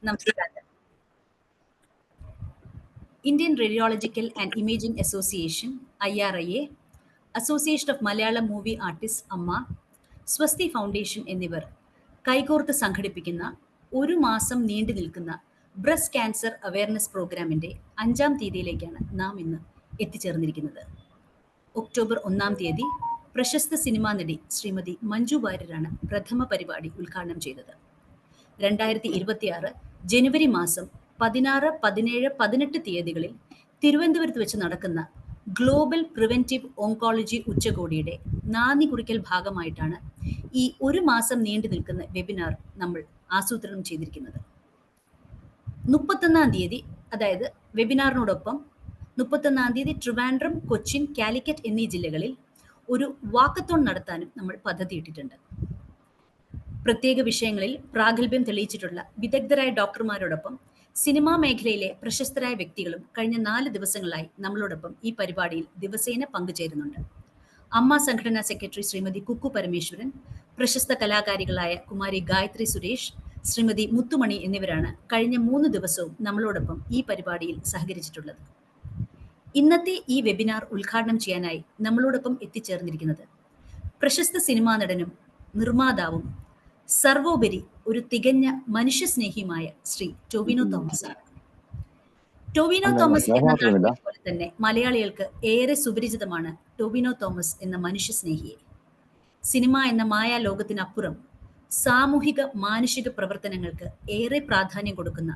നമസ്കാരം. Indian radiological and imaging association IRIA, association of Malayalam movie artist അമ്മ, സ്വസ്തി foundation എന്നിവർ കൈകോർത്ത് സംഘടിപ്പിക്കുന്ന ഒരു മാസം നീണ്ടു നിൽക്കുന്ന ബ്രസ്റ്റ് ക്യാൻസർ അവയർനെസ് പ്രോഗ്രാമിൻ്റെ 5-ാം തീയതിയിലേക്കാണ് നാം ഇന്ന് എത്തിച്ചേർന്നിരിക്കുന്നത്. ഒക്ടോബർ 1-ാം തീയതി പ്രശസ്ത സിനിമാ നടി ശ്രീമതി മഞ്ജു വാര്യരാണ് പ്രഥമ പരിപാടി ഉദ്ഘാടനം ചെയ്തത്. 2026 ജനുവരി മാസം 16, 17, 18 തീയതികളിൽ തിരുവനന്തപുരത്ത് വെച്ച് നടക്കുന്ന ഗ്ലോബൽ പ്രിവെന്റീവ് ഓങ്കോളജി ഉച്ചകോടിയുടെ നാന്ദി കുറിക്കൽ ഭാഗമായിട്ടാണ് ഈ ഒരു മാസം നീണ്ടു നിൽക്കുന്ന വെബിനാർ നമ്മൾ ആസൂത്രണം ചെയ്തിരിക്കുന്നത്. 31-ാം തീയതി, അതായത് വെബിനാറിനോടൊപ്പം 31-ാം തീയതി ട്രിവാൻഡ്രം, കൊച്ചിൻ, കാലിക്കറ്റ് എന്നീ ജില്ലകളിൽ ഒരു വാക്കത്തോൺ നടത്താനും നമ്മൾ പദ്ധതിയിട്ടിട്ടുണ്ട്. പ്രത്യേക വിഷയങ്ങളിൽ പ്രാഗൽഭ്യം തെളിയിച്ചിട്ടുള്ള വിദഗ്ധരായ ഡോക്ടർമാരോടൊപ്പം സിനിമാ മേഖലയിലെ പ്രശസ്തരായ വ്യക്തികളും കഴിഞ്ഞ 4 ദിവസങ്ങളായി നമ്മളോടൊപ്പം ഈ പരിപാടിയിൽ ദിവസേന പങ്കുചേരുന്നുണ്ട്. അമ്മ സംഘടനാ സെക്രട്ടറി ശ്രീമതി കുക്കു പരമേശ്വരൻ, പ്രശസ്ത കലാകാരികളായ കുമാരി ഗായത്രി സുരേഷ്, ശ്രീമതി മുത്തുമണി എന്നിവരാണ് കഴിഞ്ഞ 3 ദിവസവും നമ്മളോടൊപ്പം ഈ പരിപാടിയിൽ സഹകരിച്ചിട്ടുള്ളത്. ഇന്നത്തെ ഈ വെബിനാർ ഉദ്ഘാടനം ചെയ്യാനായി നമ്മളോടൊപ്പം എത്തിച്ചേർന്നിരിക്കുന്നത് പ്രശസ്ത സിനിമാ നടനും നിർമ്മാതാവും സർവോപരി ഒരു തികഞ്ഞ മനുഷ്യസ്നേഹിയുമായ ശ്രീ ടൊവിനോ തോമസ് ആണ്. ടൊവിനോ തോമസ് എന്ന നാമത്തെ പോലെ തന്നെ മലയാളികൾക്ക് ഏറെ സുപരിചിതമാണ് ടൊവിനോ തോമസ് എന്ന മനുഷ്യസ്നേഹിയെ. സിനിമ എന്ന മായാലോകത്തിനപ്പുറം സാമൂഹിക മാനുഷിക പ്രവർത്തനങ്ങൾക്ക് ഏറെ പ്രാധാന്യം കൊടുക്കുന്ന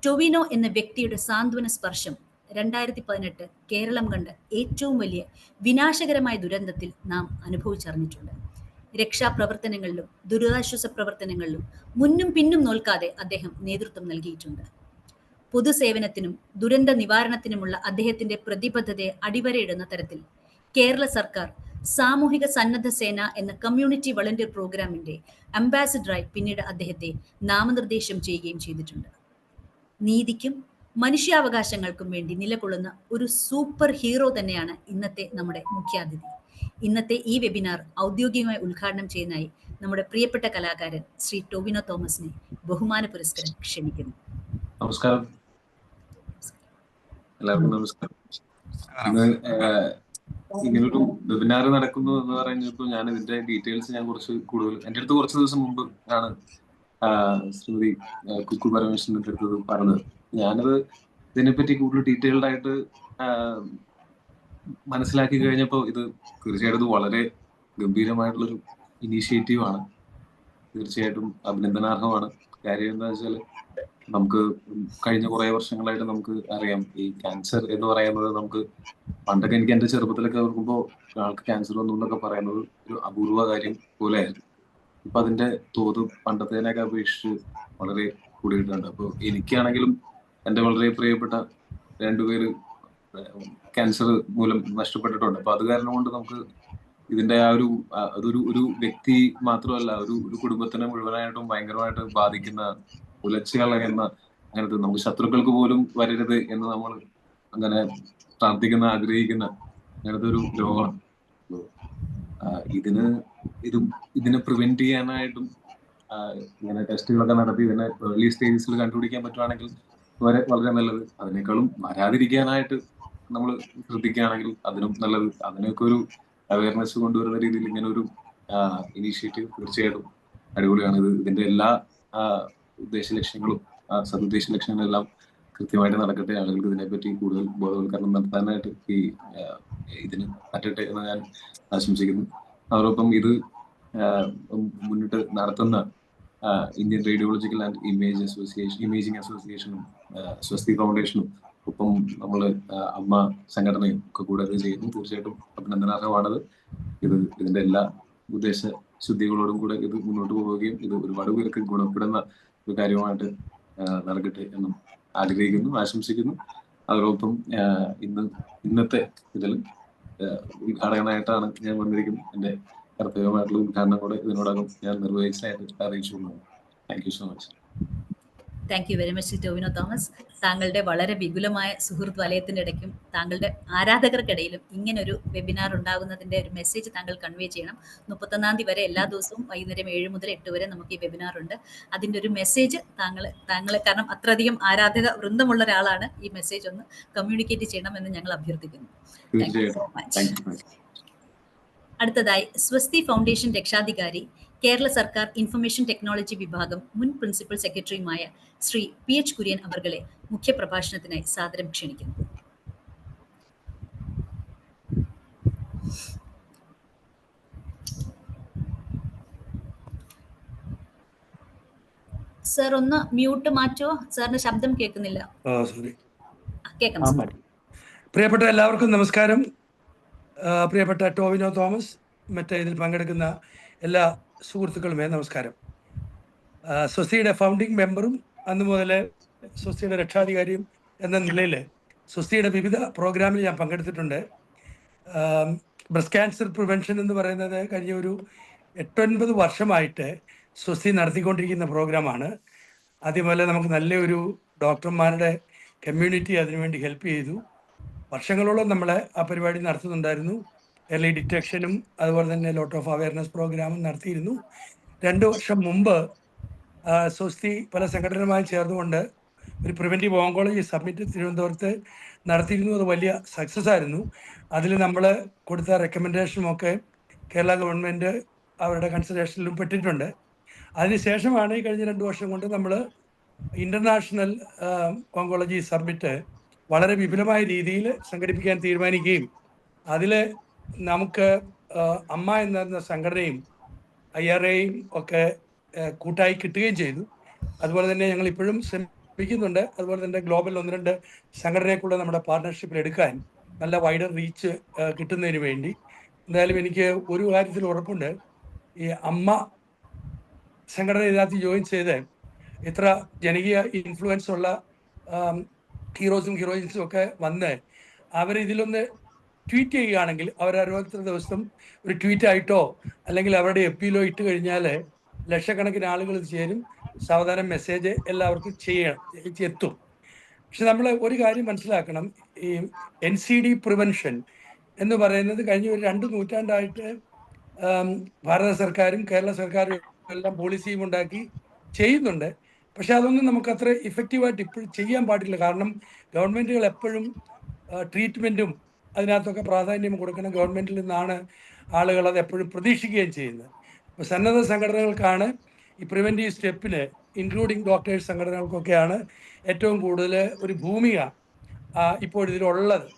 ടൊവിനോ എന്ന വ്യക്തിയുടെ സാന്ത്വന സ്പർശം 2018 കേരളം കണ്ട ഏറ്റവും വലിയ വിനാശകരമായ ദുരന്തത്തിൽ നാം അനുഭവിച്ചറിഞ്ഞിട്ടുണ്ട്. രക്ഷാപ്രവർത്തനങ്ങളിലും ദുരിതാശ്വാസ പ്രവർത്തനങ്ങളിലും മുന്നും പിന്നും നോൽക്കാതെ അദ്ദേഹം നേതൃത്വം നൽകിയിട്ടുണ്ട്. പൊതുസേവനത്തിനും ദുരന്ത നിവാരണത്തിനുമുള്ള അദ്ദേഹത്തിന്റെ പ്രതിബദ്ധതയെ അടിവരയിടുന്ന തരത്തിൽ കേരള സർക്കാർ സാമൂഹിക സന്നദ്ധ സേന എന്ന കമ്മ്യൂണിറ്റി വളണ്ടിയർ പ്രോഗ്രാമിന്റെ അംബാസിഡറായി പിന്നീട് അദ്ദേഹത്തെ നാമനിർദ്ദേശം ചെയ്യുകയും ചെയ്തിട്ടുണ്ട്. നീതിക്കും മനുഷ്യാവകാശങ്ങൾക്കും വേണ്ടി നിലകൊള്ളുന്ന ഒരു സൂപ്പർ ഹീറോ തന്നെയാണ് ഇന്നത്തെ നമ്മുടെ മുഖ്യാതിഥി. ഇന്നത്തെ ഈ വെബിനാർ ഔദ്യോഗികമായി ഉദ്ഘാടനം ചെയ്യുന്നതായി നമ്മുടെ പ്രിയപ്പെട്ട കലാകാരൻ ശ്രീ ടൊവിനോ തോമസിനെ ബഹുമാന പുരസ്കാരം ക്ഷണിക്കുന്നു. നമസ്കാരം, എല്ലാവർക്കും നമസ്കാരം. ഇങ്ങനൊരു വെബിനാർ നടക്കുന്നു എന്ന് പറയുന്നപ്പോൾ ഞാൻ ഇതിന്റെ ഡീറ്റെയിൽസ് ഞാൻ കുറച്ച് കൂടുതൽ എൻ്റെ അടുത്ത് കുറച്ച് ദിവസം മുമ്പ് ആണ് ശ്രീമതി കുക്കു പരമേശ്വരൻ്റെ അടുത്ത് പറഞ്ഞത്. ഞാനത് ഇതിനെപ്പറ്റി കൂടുതൽ ഡീറ്റെയിൽഡ് ആയിട്ട് മനസ്സിലാക്കി കഴിഞ്ഞപ്പോൾ ഇത് തീർച്ചയായിട്ടും വളരെ ഗംഭീരമായിട്ടുള്ളൊരു ഇനീഷ്യേറ്റീവാണ്. തീർച്ചയായിട്ടും അഭിനന്ദനാർഹമാണ്. കാര്യം എന്താ വെച്ചാൽ നമുക്ക് കഴിഞ്ഞ കുറെ വർഷങ്ങളായിട്ട് നമുക്ക് അറിയാം, ഈ ക്യാൻസർ എന്ന് പറയുന്നത് നമുക്ക് പണ്ടൊക്കെ എനിക്ക് എൻ്റെ ചെറുപ്പത്തിലൊക്കെ ഓർക്കുമ്പോൾ ആൾക്ക് ക്യാൻസർ വന്നു എന്നൊക്കെ പറയുന്നത് ഒരു അപൂർവ കാര്യം പോലെയായിരുന്നു. ഇപ്പൊ അതിന്റെ തോത് പണ്ടത്തേനൊക്കെ അപേക്ഷിച്ച് വളരെ കൂടിയിട്ടുണ്ട്. അപ്പോൾ എനിക്കാണെങ്കിലും എൻ്റെ വളരെ പ്രിയപ്പെട്ട 2 പേര് ക്യാൻസർ മൂലം നഷ്ടപ്പെട്ടിട്ടുണ്ട്. അപ്പൊ അത് കാരണം കൊണ്ട് നമുക്ക് ഇതിന്റെ അതൊരു വ്യക്തി മാത്രമല്ല, ഒരു കുടുംബത്തിനെ മുഴുവനായിട്ടും ഭയങ്കരമായിട്ട് ബാധിക്കുന്ന, ഉലച്ചു കളയുന്ന, അങ്ങനത്തെ നമുക്ക് ശത്രുക്കൾക്ക് പോലും വരരുത് എന്ന് നമ്മൾ അങ്ങനെ പ്രാർത്ഥിക്കുന്ന, ആഗ്രഹിക്കുന്ന അങ്ങനത്തെ ഒരു രോഗമാണ്. ഇതിനെ പ്രിവെന്റ് ചെയ്യാനായിട്ടും ഇങ്ങനെ ടെസ്റ്റുകളൊക്കെ നടത്തി ഇതിനെ ഏർലി സ്റ്റേജസിൽ കണ്ടുപിടിക്കാൻ പറ്റുവാണെങ്കിൽ വളരെ നല്ലത്. അതിനേക്കാളും വരാതിരിക്കാനായിട്ട് നമ്മൾ ശ്രദ്ധിക്കുകയാണെങ്കിൽ അതിനും നല്ലത്. അതിനൊക്കെ ഒരു അവയർനെസ് കൊണ്ടുവരുന്ന രീതിയിൽ ഇങ്ങനെ ഒരു ഇനീഷ്യേറ്റീവ് തീർച്ചയായിട്ടും അടിപൊളിയാണ്. ഇതിന്റെ എല്ലാ ഉദ്ദേശ ലക്ഷ്യങ്ങളും സതുദ്ദേശ ലക്ഷ്യങ്ങളും എല്ലാം കൃത്യമായിട്ട് നടക്കട്ടെ. ആളുകൾക്ക് ഇതിനെപ്പറ്റി കൂടുതൽ ബോധവൽക്കരണം നടത്താനായിട്ട് ഇതിന് പറ്റട്ടെ എന്ന് ഞാൻ ആശംസിക്കുന്നു. അതോടൊപ്പം ഇത് മുന്നിട്ട് നടത്തുന്ന ഇന്ത്യൻ റേഡിയോളജിക്കൽ ആൻഡ് ഇമേജിംഗ് അസോസിയേഷനും സ്വസ്തി ഫൗണ്ടേഷനും ഒപ്പം നമ്മൾ അമ്മ സംഘടനയും ഒക്കെ കൂടെ ഇത് ചെയ്യുന്നു. തീർച്ചയായിട്ടും അഭിനന്ദനാർഹമാണത്. ഇതിന്റെ എല്ലാ ഉദ്ദേശ ശുദ്ധികളോടും കൂടെ ഇത് മുന്നോട്ട് പോവുകയും ഇത് ഒരുപാട് പേർക്ക് ഗുണപ്പെടുന്ന ഒരു കാര്യമായിട്ട് നടക്കട്ടെ എന്നും ആഗ്രഹിക്കുന്നു, ആശംസിക്കുന്നു. അതോടൊപ്പം ഇന്നത്തെ ഇതിൽ ഉദ്ഘാടകനായിട്ടാണ് ഞാൻ വന്നിരിക്കുന്നത്. എൻ്റെ കർത്തവ്യമായിട്ടുള്ള ഉദ്ഘാടനം കൂടെ ഇതിനോടകം ഞാൻ നിർവഹിച്ചതായിട്ട് അറിയിച്ചു. Thank you so much. Thank you very much Tovino Thomas. താങ്കളുടെ വളരെ വിപുലമായ സുഹൃത്ത് വലയത്തിൻ്റെ ഇടയ്ക്കും താങ്കളുടെ ആരാധകർക്കിടയിലും ഇങ്ങനൊരു വെബിനാർ ഉണ്ടാകുന്നതിൻ്റെ ഒരു മെസ്സേജ് താങ്കൾ കൺവേ ചെയ്യണം. 31-ാം തീയതി വരെ എല്ലാ ദിവസവും വൈകുന്നേരം 7 മുതൽ 8 വരെ നമുക്ക് ഈ വെബിനാർ ഉണ്ട്. അതിൻ്റെ ഒരു മെസ്സേജ് താങ്കൾ കാരണം അത്രയധികം ആരാധക വൃന്ദമുള്ള ഒരാളാണ്, ഈ മെസ്സേജ് ഒന്ന് കമ്മ്യൂണിക്കേറ്റ് ചെയ്യണമെന്ന് ഞങ്ങൾ അഭ്യർത്ഥിക്കുന്നു. Thank you so much. അടുത്തതായി സ്വസ്തി ഫൗണ്ടേഷൻ രക്ഷാധികാരി, കേരള സർക്കാർ ഇൻഫർമേഷൻ ടെക്നോളജി വിഭാഗം മുൻ പ്രിൻസിപ്പൽ സെക്രട്ടറിയുമായ ശ്രീ PH കുര്യൻ അവർകളെ മുഖ്യപ്രഭാഷണത്തിനായി സാദരം ക്ഷണിക്കുന്നു. സർ ഒന്ന് മ്യൂട്ട് മാറ്റുമോ? സാറിന്റെ ശബ്ദം കേൾക്കുന്നില്ല. കേൾക്കാം. പ്രിയപ്പെട്ട എല്ലാവർക്കും നമസ്കാരം. പ്രിയപ്പെട്ട ടോവിനോ തോമസ്, മറ്റേ ഇതിൽ പങ്കെടുക്കുന്ന എല്ലാ സുഹൃത്തുക്കളുമേ നമസ്കാരം. സ്വസ്തിയുടെ ഫൗണ്ടിങ് മെമ്പറും അന്ന് മുതൽ സ്വസ്തിയുടെ രക്ഷാധികാരിയും എന്ന നിലയിൽ സ്വസ്തിയുടെ വിവിധ പ്രോഗ്രാമിൽ ഞാൻ പങ്കെടുത്തിട്ടുണ്ട്. ബ്രസ്റ്റ് ക്യാൻസർ പ്രിവെൻഷൻ എന്ന് പറയുന്നത് കഴിഞ്ഞ ഒരു 8-9 വർഷമായിട്ട് സ്വസ്തി നടത്തിക്കൊണ്ടിരിക്കുന്ന പ്രോഗ്രാമാണ്. അതേപോലെ നമുക്ക് നല്ലൊരു ഡോക്ടർമാരുടെ കമ്മ്യൂണിറ്റി അതിനുവേണ്ടി ഹെൽപ്പ് ചെയ്തു. വർഷങ്ങളോളം നമ്മൾ ആ പരിപാടി നടത്തുന്നുണ്ടായിരുന്നു. എർലി ഡിറ്റക്ഷനും അതുപോലെ തന്നെ ലോട്ട് ഓഫ് അവയർനെസ് പ്രോഗ്രാമും നടത്തിയിരുന്നു. 2 വർഷം മുമ്പ് സ്വസ്തി പല സംഘടനകളുമായി ചേർന്നുകൊണ്ട് ഒരു പ്രിവെൻറ്റീവ് ഓങ്കോളജി സബ്മിറ്റ് തിരുവനന്തപുരത്ത് നടത്തിയിരുന്നു. അത് വലിയ സക്സസ് ആയിരുന്നു. അതിൽ നമ്മൾ കൊടുത്ത റെക്കമെൻഡേഷനുമൊക്കെ കേരള ഗവൺമെൻറ് അവരുടെ കൺസിഡറേഷനിലും പെട്ടിട്ടുണ്ട്. അതിനുശേഷമാണ് ഈ കഴിഞ്ഞ 2 വർഷം കൊണ്ട് നമ്മൾ ഇൻ്റർനാഷണൽ ഓങ്കോളജി സബ്മിറ്റ് വളരെ വിപുലമായ രീതിയിൽ സംഘടിപ്പിക്കാൻ തീരുമാനിക്കുകയും അതിൽ നമുക്ക് അമ്മ എന്ന സംഘടനയും IRAയും ഒക്കെ കൂട്ടായി കിട്ടുകയും ചെയ്തു. അതുപോലെ തന്നെ ഞങ്ങൾ ഇപ്പോഴും ശ്രമിക്കുന്നുണ്ട്. അതുപോലെ തന്നെ ഗ്ലോബൽ 1-2 സംഘടനയെക്കുള്ള നമ്മുടെ പാർട്ട്ണർഷിപ്പിൽ എടുക്കാൻ നല്ല വൈഡർ റീച്ച് കിട്ടുന്നതിന് വേണ്ടി. എന്തായാലും എനിക്ക് ഒരു കാര്യത്തിൽ ഉറപ്പുണ്ട്, ഈ അമ്മ സംഘടന ഇതിനകത്ത് ജോയിൻ ചെയ്ത് ഇത്ര ജനകീയ ഇൻഫ്ലുവൻസ് ഉള്ള ഹീറോസും ഹീറോയിൻസും ഒക്കെ വന്ന് അവരിതിലൊന്ന് ട്വീറ്റ് ചെയ്യുകയാണെങ്കിൽ, അവർ 63 ദിവസം ഒരു ട്വീറ്റായിട്ടോ അല്ലെങ്കിൽ അവരുടെ FBയിലോ ഇട്ട് കഴിഞ്ഞാൽ ലക്ഷക്കണക്കിന് ആളുകൾ ഇത് ചേരും. സാവധാനം മെസ്സേജ് എല്ലാവർക്കും എത്തും. പക്ഷെ നമ്മൾ ഒരു കാര്യം മനസ്സിലാക്കണം, ഈ NCD പ്രിവെൻഷൻ എന്ന് പറയുന്നത് കഴിഞ്ഞ ഒരു 2 നൂറ്റാണ്ടായിട്ട് ഭാരത സർക്കാരും കേരള സർക്കാരും എല്ലാം പോളിസിയും ഉണ്ടാക്കി ചെയ്യുന്നുണ്ട്. പക്ഷെ അതൊന്നും നമുക്കത്ര ഇഫക്റ്റീവായിട്ട് ഇപ്പോഴും ചെയ്യാൻ പാടില്ല. കാരണം ഗവൺമെൻറ്റുകൾ എപ്പോഴും ട്രീറ്റ്മെൻറ്റും അതിനകത്തൊക്കെ പ്രാധാന്യം കൊടുക്കണം. ഗവൺമെൻറ്റിൽ നിന്നാണ് ആളുകൾ അത് എപ്പോഴും പ്രതീക്ഷിക്കുകയും ചെയ്യുന്നത്. അപ്പോൾ സന്നദ്ധ സംഘടനകൾക്കാണ് ഈ പ്രിവെൻറ്റീവ് സ്റ്റെപ്പിന്, ഇൻക്ലൂഡിങ് ഡോക്ടേഴ്സ് സംഘടനകൾക്കൊക്കെയാണ് ഏറ്റവും കൂടുതൽ ഒരു ഭൂമിക ഇപ്പോഴിതിലുള്ളത്.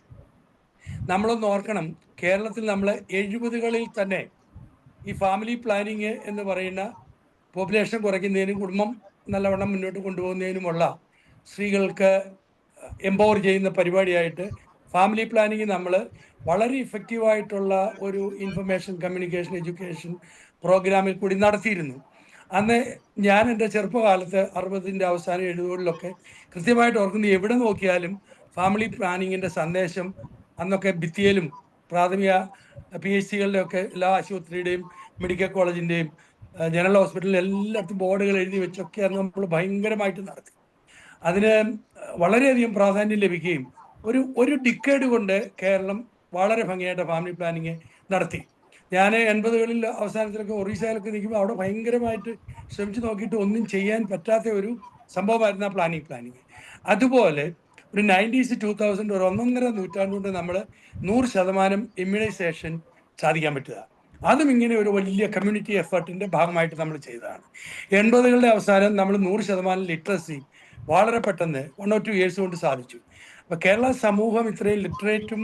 നമ്മളൊന്ന് ഓർക്കണം, കേരളത്തിൽ നമ്മൾ 70കളിൽ തന്നെ ഈ ഫാമിലി പ്ലാനിങ് എന്ന് പറയുന്ന പോപ്പുലേഷൻ കുറയ്ക്കുന്നതിനും കുടുംബം നല്ലവണ്ണം മുന്നോട്ട് കൊണ്ടുപോകുന്നതിനുമുള്ള സ്ത്രീകൾക്ക് എംപവർ ചെയ്യുന്ന പരിപാടിയായിട്ട് ഫാമിലി പ്ലാനിങ് നമ്മൾ വളരെ ഇഫക്റ്റീവായിട്ടുള്ള ഒരു ഇൻഫർമേഷൻ കമ്മ്യൂണിക്കേഷൻ എഡ്യൂക്കേഷൻ പ്രോഗ്രാമിൽ കൂടി നടത്തിയിരുന്നു. അന്ന് ഞാൻ എൻ്റെ ചെറുപ്പകാലത്ത് 60ൻ്റെ അവസാനം 70കളിലൊക്കെ കൃത്യമായിട്ട് ഓർക്കുന്നത്, എവിടെ നോക്കിയാലും ഫാമിലി പ്ലാനിങ്ങിൻ്റെ സന്ദേശം അന്നൊക്കെ ഭിത്തിയിലും പ്രാഥമിക PHCകളുടെയൊക്കെ എല്ലാ ആശുപത്രിയുടെയും മെഡിക്കൽ കോളേജിൻ്റെയും ജനറൽ ഹോസ്പിറ്റലിൽ എല്ലായിടത്തും ബോർഡുകൾ എഴുതി വെച്ചൊക്കെ അന്ന് നമ്മൾ ഭയങ്കരമായിട്ട് നടത്തി. അതിന് വളരെയധികം പ്രാധാന്യം ലഭിക്കുകയും ഒരു ഡിക്കേഡ് കൊണ്ട് കേരളം വളരെ ഭംഗിയായിട്ട് ഫാമിലി പ്ലാനിങ് നടത്തി. ഞാൻ 80കളിൽ അവസാനത്തിലൊക്കെ ഒറീസയിലൊക്കെ നിൽക്കുമ്പോൾ അവിടെ ഭയങ്കരമായിട്ട് ശ്രമിച്ചു നോക്കിയിട്ട് ഒന്നും ചെയ്യാൻ പറ്റാത്ത ഒരു സംഭവമായിരുന്നു ആ പ്ലാനിങ്. അതുപോലെ ഒരു 90s 2000 ഒരു 1.5 നൂറ്റാണ്ട് കൊണ്ട് നമ്മൾ 100% ഇമ്മ്യൂണൈസേഷൻ സാധിക്കാൻ പറ്റുക. അതും ഇങ്ങനെ ഒരു വലിയ കമ്മ്യൂണിറ്റി എഫേർട്ടിൻ്റെ ഭാഗമായിട്ട് നമ്മൾ ചെയ്തതാണ്. 80കളുടെ അവസാനം നമ്മൾ 100% ലിറ്ററസി വളരെ പെട്ടെന്ന് 1 or 2 years കൊണ്ട് സാധിച്ചു. അപ്പോൾ കേരള സമൂഹം ഇത്രയും ലിറ്ററേറ്റും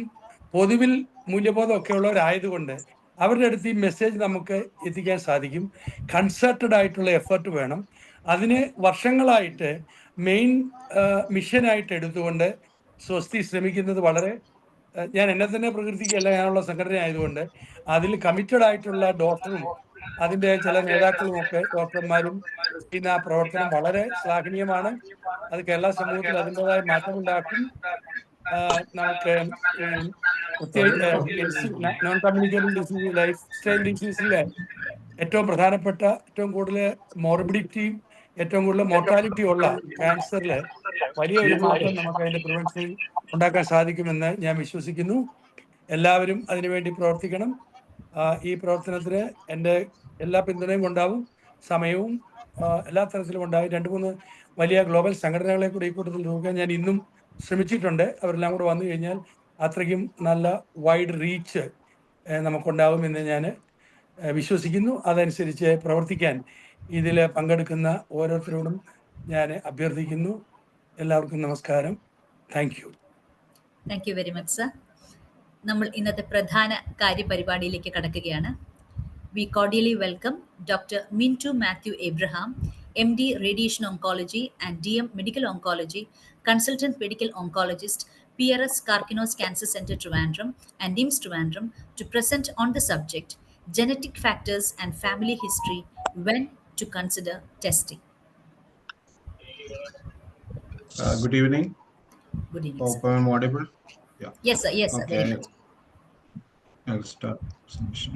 പൊതുവിൽ മൂല്യബോധമൊക്കെ ഉള്ളവരായതുകൊണ്ട് അവരുടെ അടുത്ത് ഈ മെസ്സേജ് നമുക്ക് എത്തിക്കാൻ സാധിക്കും. കൺസെർട്ടഡ് ആയിട്ടുള്ള എഫേർട്ട് വേണം. അതിന് വർഷങ്ങളായിട്ട് മെയിൻ മിഷനായിട്ട് എടുത്തുകൊണ്ട് സ്വസ്തി ശ്രമിക്കുന്നത് വളരെ, ഞാൻ എന്നെ തന്നെ പ്രകീർത്തിക്കുകയല്ല, ഞാനുള്ള സംഘടന ആയതുകൊണ്ട് അതിൽ കമ്മിറ്റഡ് ആയിട്ടുള്ള ഡോക്ടറും അതിൻ്റെ ചില നേതാക്കളും ഒക്കെ ഡോക്ടർമാരും ചെയ്യുന്ന ആ പ്രവർത്തനം വളരെ ശ്ലാഘനീയമാണ്. അത് കേരള സമൂഹത്തിൽ അതിൻ്റെതായ മാറ്റമുണ്ടാക്കും. നമുക്ക് non communicable disease, life style ഡിസീസിലെ ഏറ്റവും പ്രധാനപ്പെട്ട ഏറ്റവും കൂടുതൽ മോർബിഡിറ്റി ഏറ്റവും കൂടുതൽ മോർട്ടാലിറ്റി ഉള്ള ക്യാൻസറിൽ വലിയ ഒരു മാറ്റം നമുക്ക് അതിൻ്റെ പ്രിവെൻഷനിൽ ഉണ്ടാക്കാൻ സാധിക്കുമെന്ന് ഞാൻ വിശ്വസിക്കുന്നു. എല്ലാവരും അതിനുവേണ്ടി പ്രവർത്തിക്കണം. ഈ പ്രവർത്തനത്തിന് എൻ്റെ എല്ലാ പിന്തുണയും ഉണ്ടാവും, സമയവും എല്ലാ തരത്തിലും ഉണ്ടാകും. 2-3 വലിയ ഗ്ലോബൽ സംഘടനകളെ കൂടി ഈ കൂട്ടത്തിൽ നോക്കാൻ ഞാൻ ഇന്നും ശ്രമിച്ചിട്ടുണ്ട്. അവരെല്ലാം കൂടെ വന്നു കഴിഞ്ഞാൽ അത്രയ്ക്കും നല്ല വൈഡ് റീച്ച് നമുക്കുണ്ടാകുമെന്ന് ഞാൻ വിശ്വസിക്കുന്നു. അതനുസരിച്ച് പ്രവർത്തിക്കാൻ ഇതിൽ പങ്കെടുക്കുന്ന ഓരോരുത്തരോടും ഞാൻ അഭ്യർത്ഥിക്കുന്നു. എല്ലാവർക്കും നമസ്കാരം. Thank you. Thank you very much sir. നമ്മൾ ഇന്നത്തെ പ്രധാന കാര്യപരിപാടിയിലേക്ക് കടക്കുകയാണ്. We cordially welcome Dr. Mintu Matthew Abraham, MD Radiation Oncology and DM Medical Oncology, Consultant Medical Oncologist, PRS Karkinos Cancer Center Trivandrum and NIMS Trivandrum, to present on the subject genetic factors and family history when to consider testing. Good evening. Good evening, Hope sir. I'm audible. Yeah. Yes, sir. Yes, sir. Okay. Very much. I'll start submission.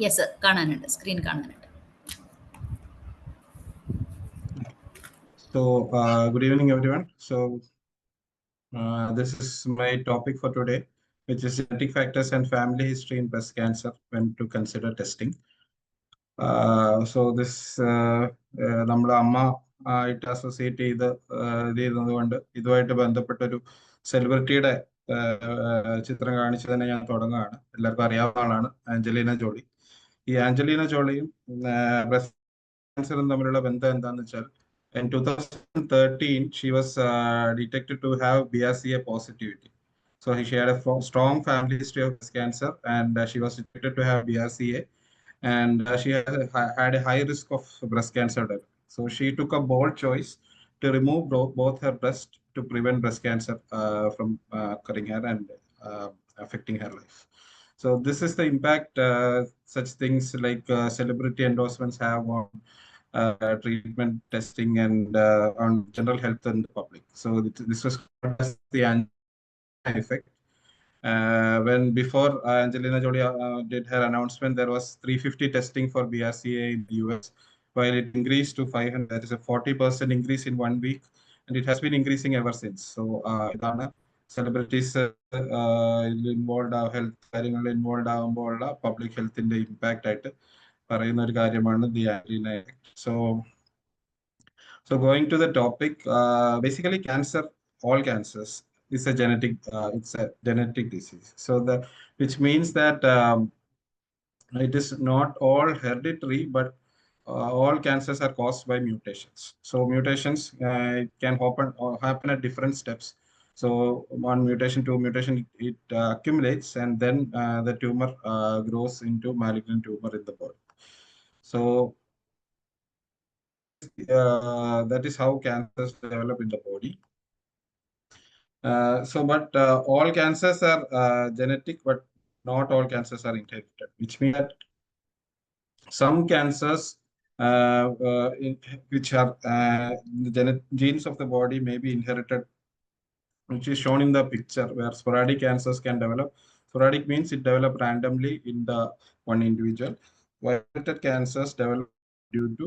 Yes, sir. കാണാനുണ്ട്, screen കാണാനുണ്ട്. So, good evening, everyone. So, this is my topic for today, which is genetic factors and family history in breast cancer when to consider testing. So, this നമ്മുടെ അമ്മ ആയിട്ട് associate ചെയ്തതുകൊണ്ട് ഇതുമായിട്ട് ബന്ധപ്പെട്ട ഒരു സെലിബ്രിറ്റിയുടെ ചിത്രം കാണിച്ച് തന്നെ ഞാൻ തുടങ്ങുകയാണ്. എല്ലാവർക്കും അറിയാവുന്ന ആളാണ് ആഞ്ചലീന ജോളി. ഈ ആഞ്ചലീന ജോളിയും ബ്രസ്റ്റ് ക്യാൻസറും തമ്മിലുള്ള ബന്ധം എന്താണെന്ന് വെച്ചാൽ, in 2013 she was detected to have BRCA positivity. So she had a strong family history of breast cancer, and she was detected to have BRCA, and she had a high risk of breast cancer death. So she took a bold choice to remove both her breasts to prevent breast cancer from occurring her and affecting her life. So this is the impact such things like celebrity endorsements have on treatment testing and on general health in the public. So this was called as the Angelina effect. When before Angelina Jolie did her announcement, there was 350 testing for BRCA in the US, while it increased to 500. That is a 40% increase in 1 week, and it has been increasing ever since. So celebrities involved health കാര്യങ്ങളിൽ involve ആകുമ്പോഴുള്ള public ഹെൽത്തിന്റെ impact ആയിട്ട് പറയുന്ന ഒരു കാര്യമാണ് the Angelina effect. So going to the topic, basically cancer, all cancers is a genetic, it's a genetic disease. So which means that it is not all hereditary, but all cancers are caused by mutations. So mutations can happen at different steps. So one mutation, two mutation, it accumulates, and then the tumor grows into malignant tumor in the body. So that is how cancers develop in the body. But all cancers are genetic, but not all cancers are inherited, which means that some cancers which are the genes of the body may be inherited, which is shown in the picture, where sporadic cancers can develop. Sporadic means it develops randomly in the one individual, while inherited cancers develop due to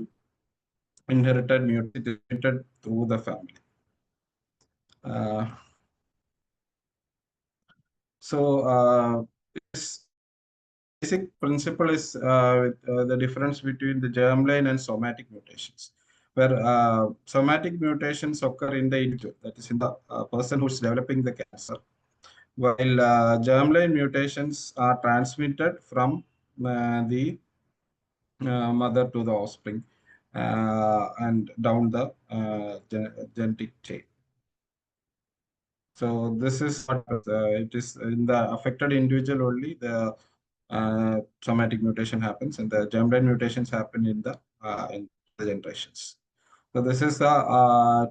inherited mutation through the family. This basic principle is the difference between the germline and somatic mutations, where somatic mutations occur in the individual, that is in the person who is developing the cancer, while germline mutations are transmitted from the mother to the offspring and down the genetic chain. So this is what it is in the affected individual only. The somatic mutation happens, and the germline mutations happen in the generations. So this is the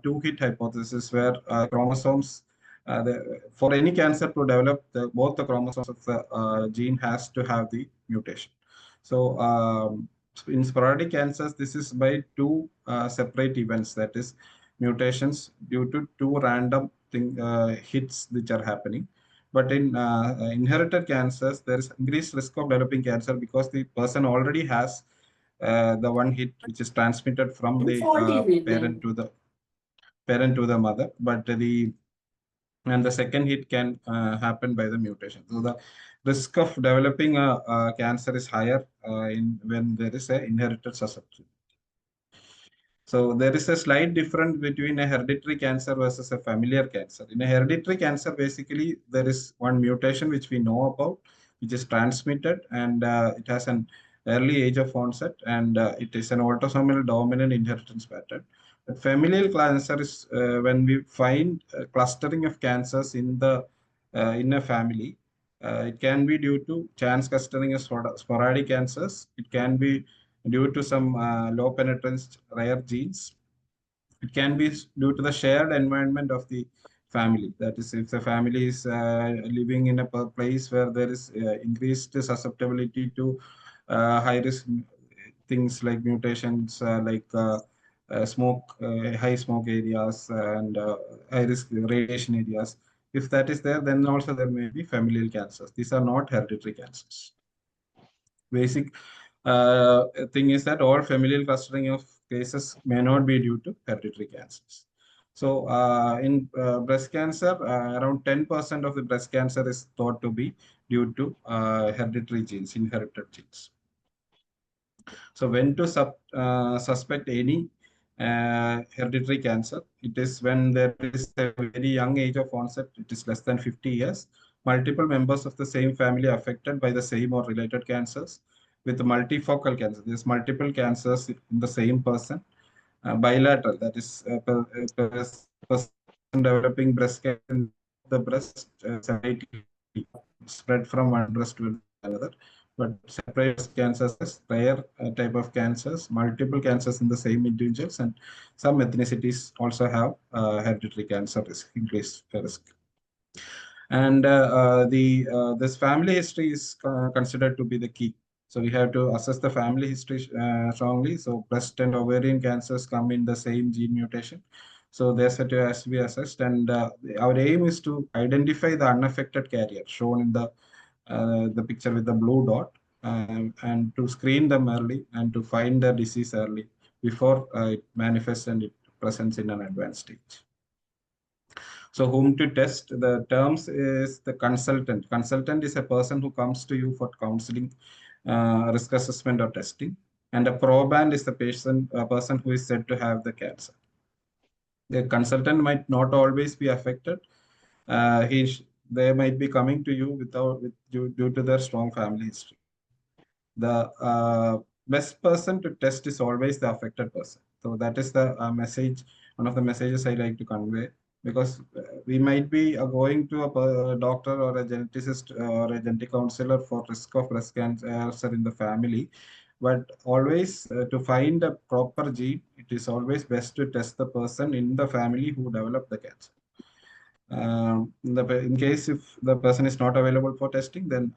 two-hit hypothesis, where chromosomes, for any cancer to develop, both the chromosomes of the gene has to have the mutation. So in sporadic cancers, this is by two separate events. That is, mutations due to two random hits which are happening. But in inherited cancers, there is increased risk of developing cancer because the person already has the one hit which is transmitted from the parent to the mother, but the second hit can happen by the mutation. So the risk of developing a cancer is higher when there is an inherited susceptibility. So there is a slight difference between a hereditary cancer versus a familiar cancer. In a hereditary cancer, basically there is one mutation which we know about, which is transmitted, and it has an early age of onset, and it is an autosomal dominant inheritance pattern. But familial cancer is when we find clustering of cancers in a family. It can be due to chance clustering of sporadic cancers. It can be due to some low penetrance rare genes. It can be due to the shared environment of the family. That is, if the family is living in a place where there is increased susceptibility to high risk things like mutations, high smoke areas and high risk radiation areas. If that is there, then also there may be familial cancers. These are not hereditary cancers. Basic thing is that all familial clustering of cases may not be due to hereditary cancers. So in breast cancer, around 10% of the breast cancer is thought to be due to hereditary genes, inherited genes. So when to suspect any hereditary cancer, it is when there is a very young age of onset, it is less than 50 years, multiple members of the same family affected by the same or related cancers, with multifocal cancer. There's multiple cancers in the same person. Bilateral, that is person developing breast cancer in the breast spread from one breast to another. But separate breast cancers is rare type of cancers, multiple cancers in the same individuals, and some ethnicities also have hereditary cancer risk, increased risk. And this family history is considered to be the key. So we have to assess the family history strongly. So breast and ovarian cancers come in the same gene mutation. So their set has to be assessed, and our aim is to identify the unaffected carrier shown in the picture with the blue dot, and to screen them early and to find the disease early before it manifests and it presents in an advanced stage. So whom to test? The terms is the consultant. Consultant is a person who comes to you for counseling, risk assessment or testing. And a proband is the person who is said to have the cancer. The consultant might not always be affected. They might be coming to you due to their strong family history. The best person to test is always the affected person. So that is the message, one of the messages I like to convey, because we might be going to a doctor or a geneticist or a genetic counselor for risk of breast cancer in the family. But always to find a proper gene, it is always best to test the person in the family who developed the cancer. In case if the person is not available for testing, then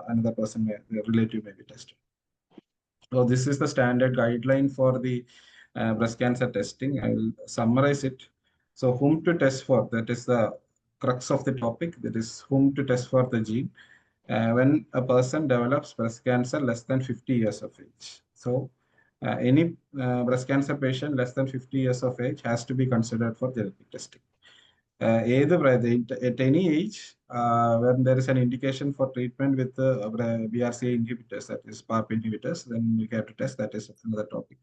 another person, the relative may be tested. So this is the standard guideline for the breast cancer testing. I will summarize it. So whom to test for, that is the crux of the topic, that is whom to test for the gene when a person develops breast cancer less than 50 years of age. So any breast cancer patient less than 50 years of age has to be considered for genetic testing. At any age, when there is an indication for treatment with BRCA inhibitors, that is PARP inhibitors, then we have to test. That is another topic.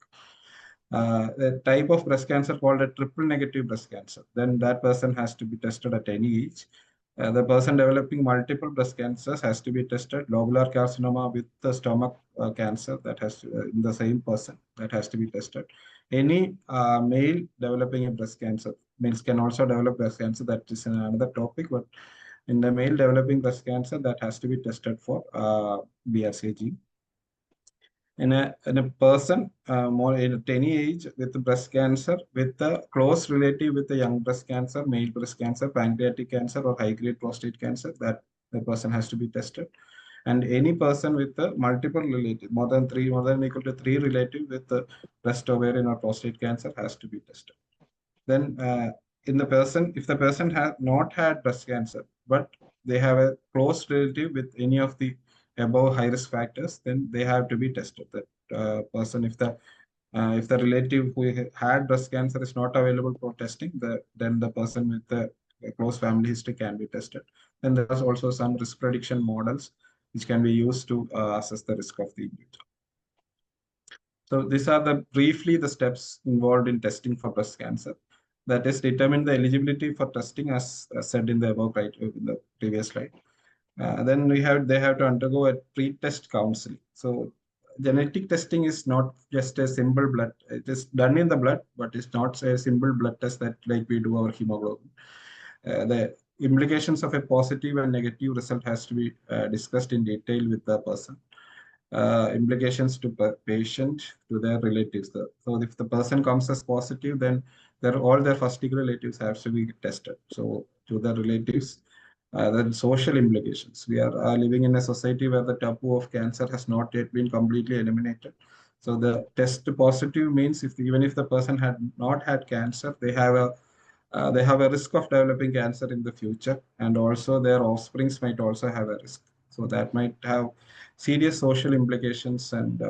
The type of breast cancer called a triple negative breast cancer, then that person has to be tested at any age. The person developing multiple breast cancers has to be tested. Lobular carcinoma with the stomach cancer, that has to, in the same person, that has to be tested. Any male developing a breast cancer, males can also develop breast cancer, that is another topic, but in the male developing breast cancer, that has to be tested for BRCA gene. In a person more at any age with breast cancer, with a close relative with a young breast cancer, male breast cancer, pancreatic cancer, or high-grade prostate cancer, that the person has to be tested. And any person with a multiple relative, more than or equal to 3 relative with breast, ovarian, or prostate cancer has to be tested. then in the person, if the person has not had breast cancer, but they have a close relative with any of the above high risk factors, then they have to be tested. That person, if the relative who had breast cancer is not available for testing, then the person with the close family history can be tested. Then there's also some risk prediction models which can be used to assess the risk of the individual. So these are briefly the steps involved in testing for breast cancer. That is, determine the eligibility for testing as said in the above in the previous slide. Then they have to undergo a pre-test counseling. So genetic testing is not just a simple blood. It is done in the blood, but it's not a simple blood test that like we do our hemoglobin. The implications of a positive and negative result has to be discussed in detail with the person. Implications to patient, to their relatives. So if the person comes as positive, then all their first degree relatives have to be tested. So to the relatives, then social implications. We are living in a society where the taboo of cancer has not yet been completely eliminated. So the test positive means even if the person had not had cancer, they have a risk of developing cancer in the future, and also their offsprings might also have a risk. So that might have serious social implications, and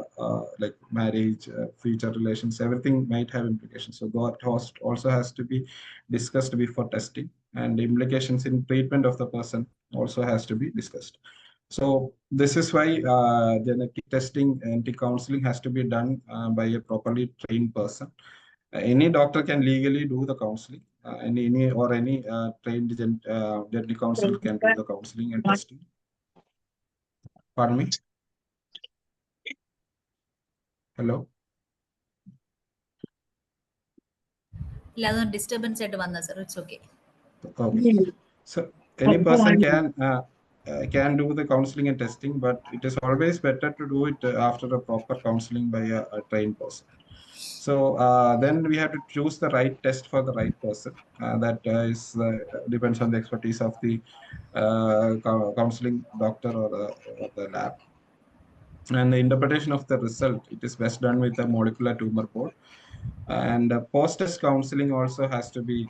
like marriage, future relations, everything might have implications. So that also has to be discussed before testing, and the implications in treatment of the person also has to be discussed. So this is why genetic testing and counseling has to be done by a properly trained person. Any doctor can legally do the counseling. Any trained genetic counselor can do the counseling and testing. Pardon me. Hello. Disturbance at one, sir. It's okay. Okay. So any person can do the counseling and testing, but it is always better to do it after a proper counseling by a trained person. So then we have to choose the right test for the right person. That depends on the expertise of the counseling doctor or the lab. And the interpretation of the result, it is best done with a molecular tumor board. And post-test counseling also has to be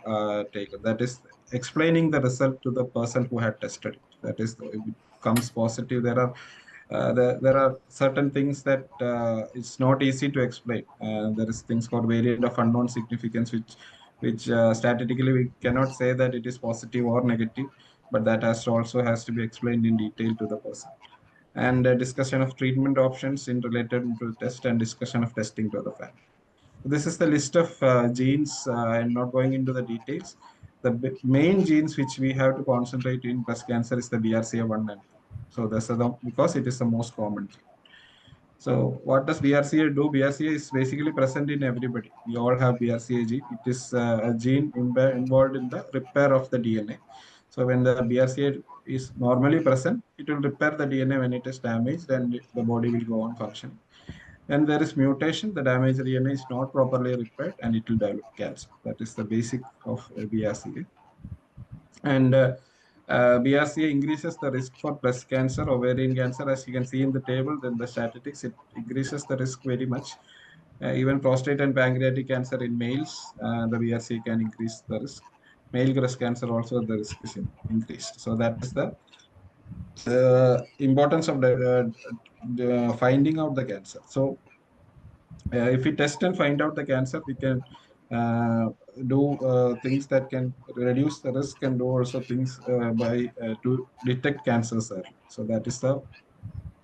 taken. That is explaining the result to the person who had tested it. That is, if it comes positive, there are certain things that it's not easy to explain. There is things called variant of unknown significance, which statistically we cannot say that it is positive or negative, but that also has to be explained in detail to the person. And discussion of treatment options in related to the test, and discussion of testing to the family. This is the list of genes. I'm not going into the details. The main genes which we have to concentrate in breast cancer is the BRCA1 and 2. So that's because it is the most common gene. So what does BRCA do? BRCA is basically present in everybody. We all have BRCA gene. It is a gene involved in the repair of the DNA. So when the BRCA is normally present, it will repair the DNA when it is damaged, and the body will go on functioning. When there is mutation, the damaged DNA is not properly repaired, and it will develop cancer. That is the basic of BRCA. And BRCA increases the risk for breast cancer, ovarian cancer. As you can see in the table, then the statistics, it increases the risk very much. Even prostate and pancreatic cancer in males, the BRCA can increase the risk. Male breast cancer also, the risk is increased. So that is the importance of the finding out the cancer. So if we test and find out the cancer, we can do things that can reduce the risk, and do also things to detect cancers early. So that is the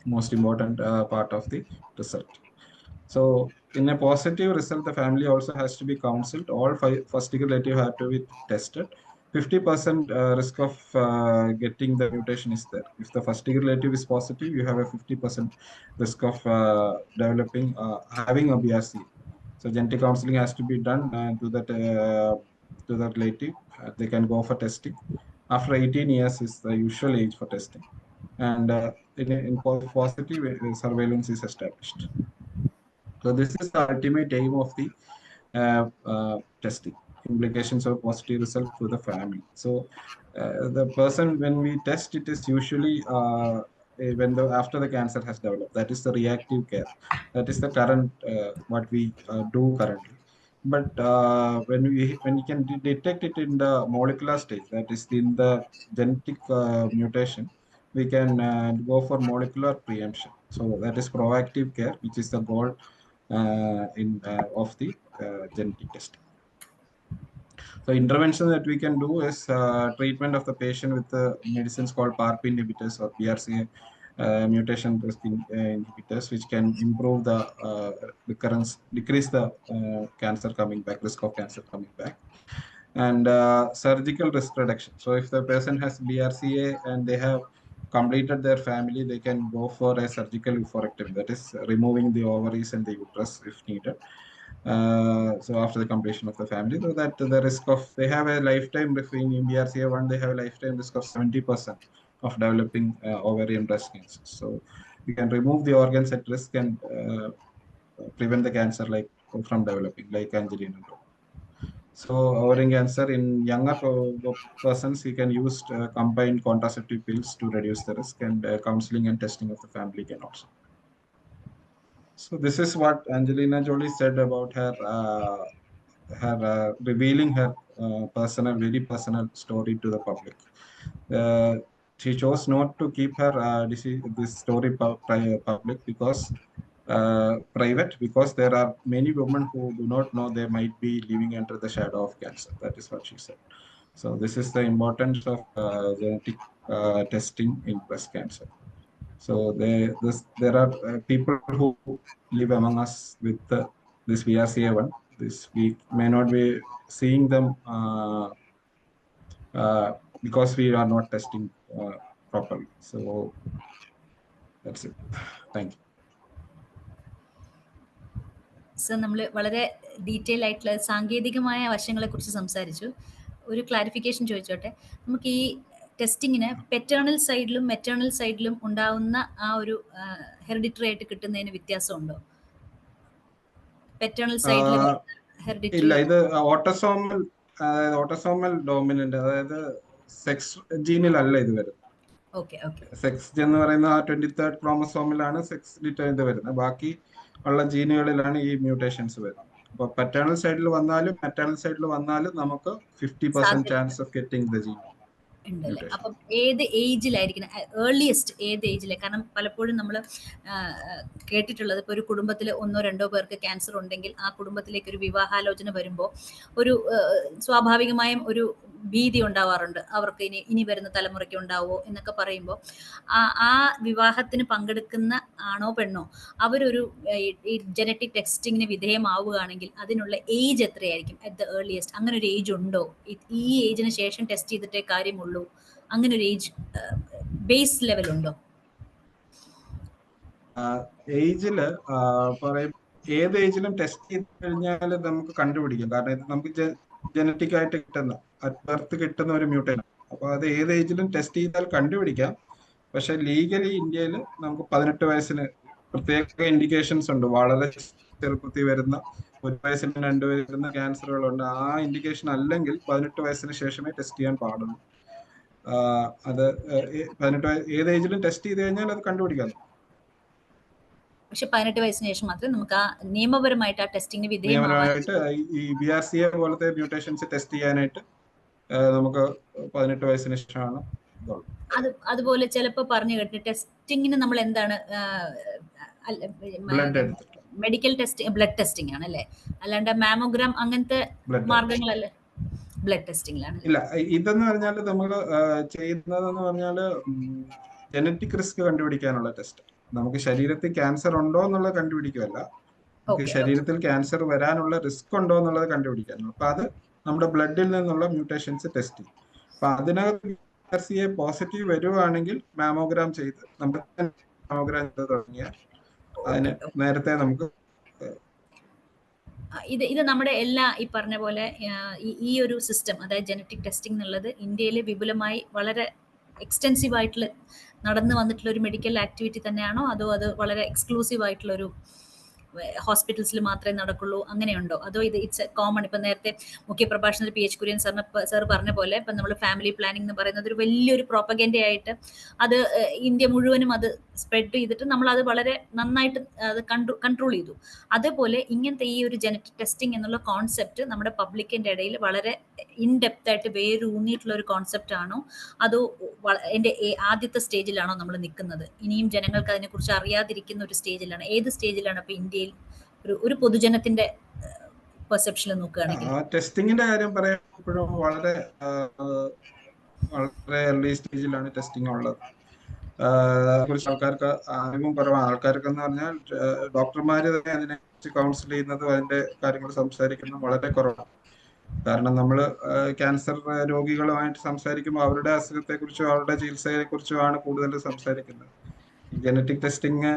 most important part of the result. So in a positive result, the family also has to be counseled. All first degree relative have to be tested. 50% risk of getting the mutation is there. If the first degree relative is positive, you have a 50% risk of having a BRCA. So genetic counseling has to be done to the relative. They can go for testing. After 18 years is the usual age for testing. And in positive, surveillance is established. So this is the ultimate aim of the testing. Implications of positive result to the family. So the person, when we test, it is usually after the cancer has developed. That is the reactive care. That is the current what we do currently. but when we can detect it in the molecular stage, that is in the genetic mutation, we can go for molecular preemption. So that is proactive care, which is the goal of the genetic testing. So intervention that we can do is treatment of the patient with the medicines called PARP inhibitors or BRCA mutation inhibitors, which can improve the recurrence, decrease the cancer coming back, risk of cancer coming back. And surgical risk reduction. So if the person has BRCA and they have completed their family, they can go for a surgical oophorectomy, that is removing the ovaries and the uterus if needed. So after the completion of the family, so that the risk of, they have a lifetime risk in BRCA1, they have a lifetime risk of 70% of developing ovarian breast cancer. So we can remove the organs at risk and prevent the cancer from developing, like Angelina told. So ovarian cancer in younger persons, we can use combined contraceptive pills to reduce the risk, and counseling and testing of the family can also. So this is what Angelina Jolie said about her revealing her very personal story to the public. She chose not to keep her this story public because private, because there are many women who do not know they might be living under the shadow of cancer. That is what she said. So this is the importance of genetic testing in breast cancer. So there are people who live among us with this BRCA1. We may not be seeing them because we are not testing properly. So that's it. Thank you. Sir, നമ്മൾ വളരെ detail ആയിട്ടുള്ള സാങ്കേതികമായ വശങ്ങളെക്കുറിച്ച് സംസാരിച്ചു. ഒരു clarification ചോദിച്ചോട്ടെ, നമുക്ക് ഈ ടെസ്റ്റിങ്ങിന് പെറ്റേണൽ സൈഡിലും മെറ്റേണൽ സൈഡിലും ഉണ്ടാവുന്ന ആ ഒരു ഹെറിഡിറ്ററി ആയിട്ട് കിട്ടുന്നതിന് വ്യത്യാസമുണ്ടോ? പെറ്റേണൽ സൈഡിൽ ഇല്ല, ഇത് ഓട്ടോസോമൽ ഡോമിനന്റ്, അതായത് സെക്സ് ജീനിലല്ല ഇത് വരുന്നത്. സെക്സ് എന്ന് പറയുന്ന ആ 23rd ക്രോമസോമിലാണ് സെക്സ് ഇത് വരുന്നത്. ബാക്കി ഉള്ള ജീനുകളിലാണ് ഈ മ്യൂട്ടേഷൻസ് വരുന്നത്. അപ്പൊ പറ്റേണൽ സൈഡിൽ വന്നാലും മെറ്റേണൽ സൈഡിൽ വന്നാലും നമുക്ക് 50% chance of getting the gene ഉണ്ടല്ലേ? അപ്പം ഏത് ഏജിലായിരിക്കണം, ഏർലിയസ്റ്റ് ഏത് ഏജിലെ? കാരണം പലപ്പോഴും നമ്മൾ കേട്ടിട്ടുള്ളത്, ഇപ്പോൾ ഒരു കുടുംബത്തിൽ 1-2 പേർക്ക് ക്യാൻസർ ഉണ്ടെങ്കിൽ ആ കുടുംബത്തിലേക്ക് ഒരു വിവാഹാലോചന വരുമ്പോൾ ഒരു സ്വാഭാവികമായും ഒരു ഭീതി ഉണ്ടാവാറുണ്ട്, അവർക്ക് ഇനി വരുന്ന തലമുറയ്ക്ക് ഉണ്ടാവോ എന്നൊക്കെ പറയുമ്പോൾ ആ വിവാഹത്തിന് പങ്കെടുക്കുന്ന ആണോ പെണ്ണോ അവരൊരു ഈ ജനറ്റിക് ടെസ്റ്റിങ്ങിന് വിധേയമാവുകയാണെങ്കിൽ അതിനുള്ള ഏജ് എത്രയായിരിക്കും അറ്റ് ദ ഏർലിയസ്റ്റ്? അങ്ങനെ ഒരു ഏജ് ഉണ്ടോ? ഈ ഏജിന് ശേഷം ടെസ്റ്റ് ചെയ്തിട്ടേ കാര്യമുള്ളൂ, അങ്ങനെ ഒരു ഏജ് ബേസ് ലെവൽ ഉണ്ടോ? ഏജില് ഏത് ഏജിലും ടെസ്റ്റ് ചെയ്ത് കഴിഞ്ഞാൽ നമുക്ക് കണ്ടുപിടിക്കും. കാരണം ഇത് നമുക്ക് ജനറ്റിക് ആയിട്ട് കിട്ടുന്ന ബർത്ത് കിട്ടുന്ന ഒരു മ്യൂട്ടേഷൻ. അപ്പൊ അത് ഏത് ഏജിലും ടെസ്റ്റ് ചെയ്താൽ കണ്ടുപിടിക്കാം. പക്ഷെ ലീഗലി ഇന്ത്യയിൽ നമുക്ക് 18 വയസ്സിന് പ്രത്യേക ഇൻഡിക്കേഷൻസ് ഉണ്ട്. വളരെ ചെറുപ്പത്തിൽ വരുന്ന 1 വയസ്സിന് 2 വയസ്സിൽ വരുന്ന ക്യാൻസറുകളുണ്ട്. ആ ഇൻഡിക്കേഷൻ അല്ലെങ്കിൽ 18 വയസ്സിന് ശേഷമേ ടെസ്റ്റ് ചെയ്യാൻ പാടുള്ളൂ. അത് 18 ഏത് ഏജിലും ടെസ്റ്റ് ചെയ്ത് കഴിഞ്ഞാൽ അത് കണ്ടുപിടിക്കാം. പക്ഷെ 18 വയസ്സിന് ശേഷം മാത്രമേ നമുക്ക് ആ നിയമപരമായിട്ട് ആ ടെസ്റ്റിംഗിന് വിധേയമായിട്ട് ഈ BRCA പോലത്തെ മ്യൂട്ടേഷൻസ് ടെസ്റ്റ് ചെയ്യാനായിട്ട് നമുക്ക് 18 വയസ്സിന് ശേഷമാണ്. അതുപോലെ ചിലപ്പോൾ പറഞ്ഞു കേട്ടിട്ട് ടെസ്റ്റിങ്ങിന് നമ്മൾ എന്താണ് മെഡിക്കൽ ടെസ്റ്റ്, ബ്ലഡ് ടെസ്റ്റിംഗ് ആണ് അല്ലേ? അല്ലാണ്ട് മാമോഗ്രാം അങ്ങനത്തെ മാർഗങ്ങളല്ലേ ബ്ലഡ് ടെസ്റ്റിംഗിലാണ്? ഇല്ല, ഇതെന്ന് പറഞ്ഞാൽ നമ്മൾ ചെയ്യുന്നതെന്ന് പറഞ്ഞാല് ജനറ്റിക് റിസ്ക് കണ്ടുപിടിക്കാനുള്ള ടെസ്റ്റ്. നമുക്ക് ശരീരത്തിൽ ക്യാൻസർ ഉണ്ടോ എന്നുള്ളത് കണ്ടുപിടിക്കുമല്ല, നമുക്ക് ശരീരത്തിൽ ക്യാൻസർ വരാനുള്ള റിസ്ക് ഉണ്ടോ എന്നുള്ളത് കണ്ടുപിടിക്കാനുള്ള. അപ്പൊ അത് നമ്മുടെ ബ്ലഡിൽ നിന്നുള്ള മ്യൂട്ടേഷൻസ് ടെസ്റ്റ് ചെയ്യും. അപ്പൊ അതിനകത്ത് BRCA പോസിറ്റീവ് വരുവാണെങ്കിൽ മാമോഗ്രാം ചെയ്ത് മാമോഗ്രാം ചെയ്ത് തുടങ്ങിയാൽ അതിന് നേരത്തെ നമുക്ക് ഇത് നമ്മുടെ എല്ലാ ഈ പറഞ്ഞ പോലെ ഈ ഒരു സിസ്റ്റം, അതായത് ജനറ്റിക് ടെസ്റ്റിംഗ് എന്നുള്ളത് ഇന്ത്യയിൽ വിപുലമായി വളരെ എക്സ്റ്റെൻസീവ് ആയിട്ടുള്ള നടന്നു വന്നിട്ടുള്ള ഒരു മെഡിക്കൽ ആക്ടിവിറ്റി തന്നെയാണോ, അതോ അത് വളരെ എക്സ്ക്ലൂസീവ് ആയിട്ടുള്ളൊരു ഹോസ്പിറ്റൽസിൽ മാത്രമേ നടക്കുള്ളൂ, അങ്ങനെയുണ്ടോ? അതോ ഇത് ഇറ്റ്സ് കോമൺ? ഇപ്പം നേരത്തെ മുഖ്യ പ്രഭാഷണത്തിൽ PH കുര്യൻ സാർ പറഞ്ഞ പോലെ ഇപ്പം നമ്മൾ ഫാമിലി പ്ലാനിംഗ് എന്ന് പറയുന്നത് ഒരു വലിയൊരു പ്രോപ്പഗൻഡയായിട്ട് അത് ഇന്ത്യ മുഴുവനും അത് സ്പ്രെഡ് ചെയ്തിട്ട് നമ്മളത് വളരെ നന്നായിട്ട് അത് കൺട്രോൾ ചെയ്തു. അതേപോലെ ഇങ്ങനത്തെ ഈ ഒരു ജനറ്റിക് ടെസ്റ്റിംഗ് എന്നുള്ള കോൺസെപ്റ്റ് നമ്മുടെ പബ്ലിക്കിന്റെ ഇടയിൽ വളരെ ഇൻഡെപ്ത് ആയിട്ട് വേരൂന്നിയിട്ടുള്ള ഒരു കോൺസെപ്റ്റ് ആണോ, അതോ എൻ്റെ ആദ്യത്തെ സ്റ്റേജിലാണോ നമ്മൾ നിൽക്കുന്നത്? ഇനിയും ജനങ്ങൾക്ക് അതിനെക്കുറിച്ച് അറിയാതിരിക്കുന്ന ഒരു സ്റ്റേജിലാണ്? ഏത് സ്റ്റേജിലാണ് ഇപ്പൊ ഇന്ത്യയിൽ ഒരു പൊതുജനത്തിന്റെ പെർസെപ്ഷനിൽ നോക്കുകയാണെങ്കിൽ? ടെസ്റ്റിങ്ങിന്റെ കാര്യം പറയുമ്പോഴും വളരെ ഏർലി സ്റ്റേജിലാണ് ടെസ്റ്റിംഗ് ഉള്ളത്. കുറിച്ച് ആൾക്കാർക്ക് അറിവും കുറവാണ്. ആൾക്കാർക്ക് എന്ന് പറഞ്ഞാൽ ഡോക്ടർമാര് തന്നെ അതിനെക്കുറിച്ച് കൗൺസിൽ ചെയ്യുന്നതും അതിന്റെ കാര്യങ്ങൾ സംസാരിക്കുന്നതും വളരെ കുറവാണ്. കാരണം നമ്മൾ ക്യാൻസർ രോഗികളുമായിട്ട് സംസാരിക്കുമ്പോൾ അവരുടെ അസുഖത്തെ കുറിച്ചും അവരുടെ ചികിത്സയെ കുറിച്ചുമാണ് കൂടുതൽ സംസാരിക്കുന്നത്. ജനറ്റിക് ടെസ്റ്റിംഗ്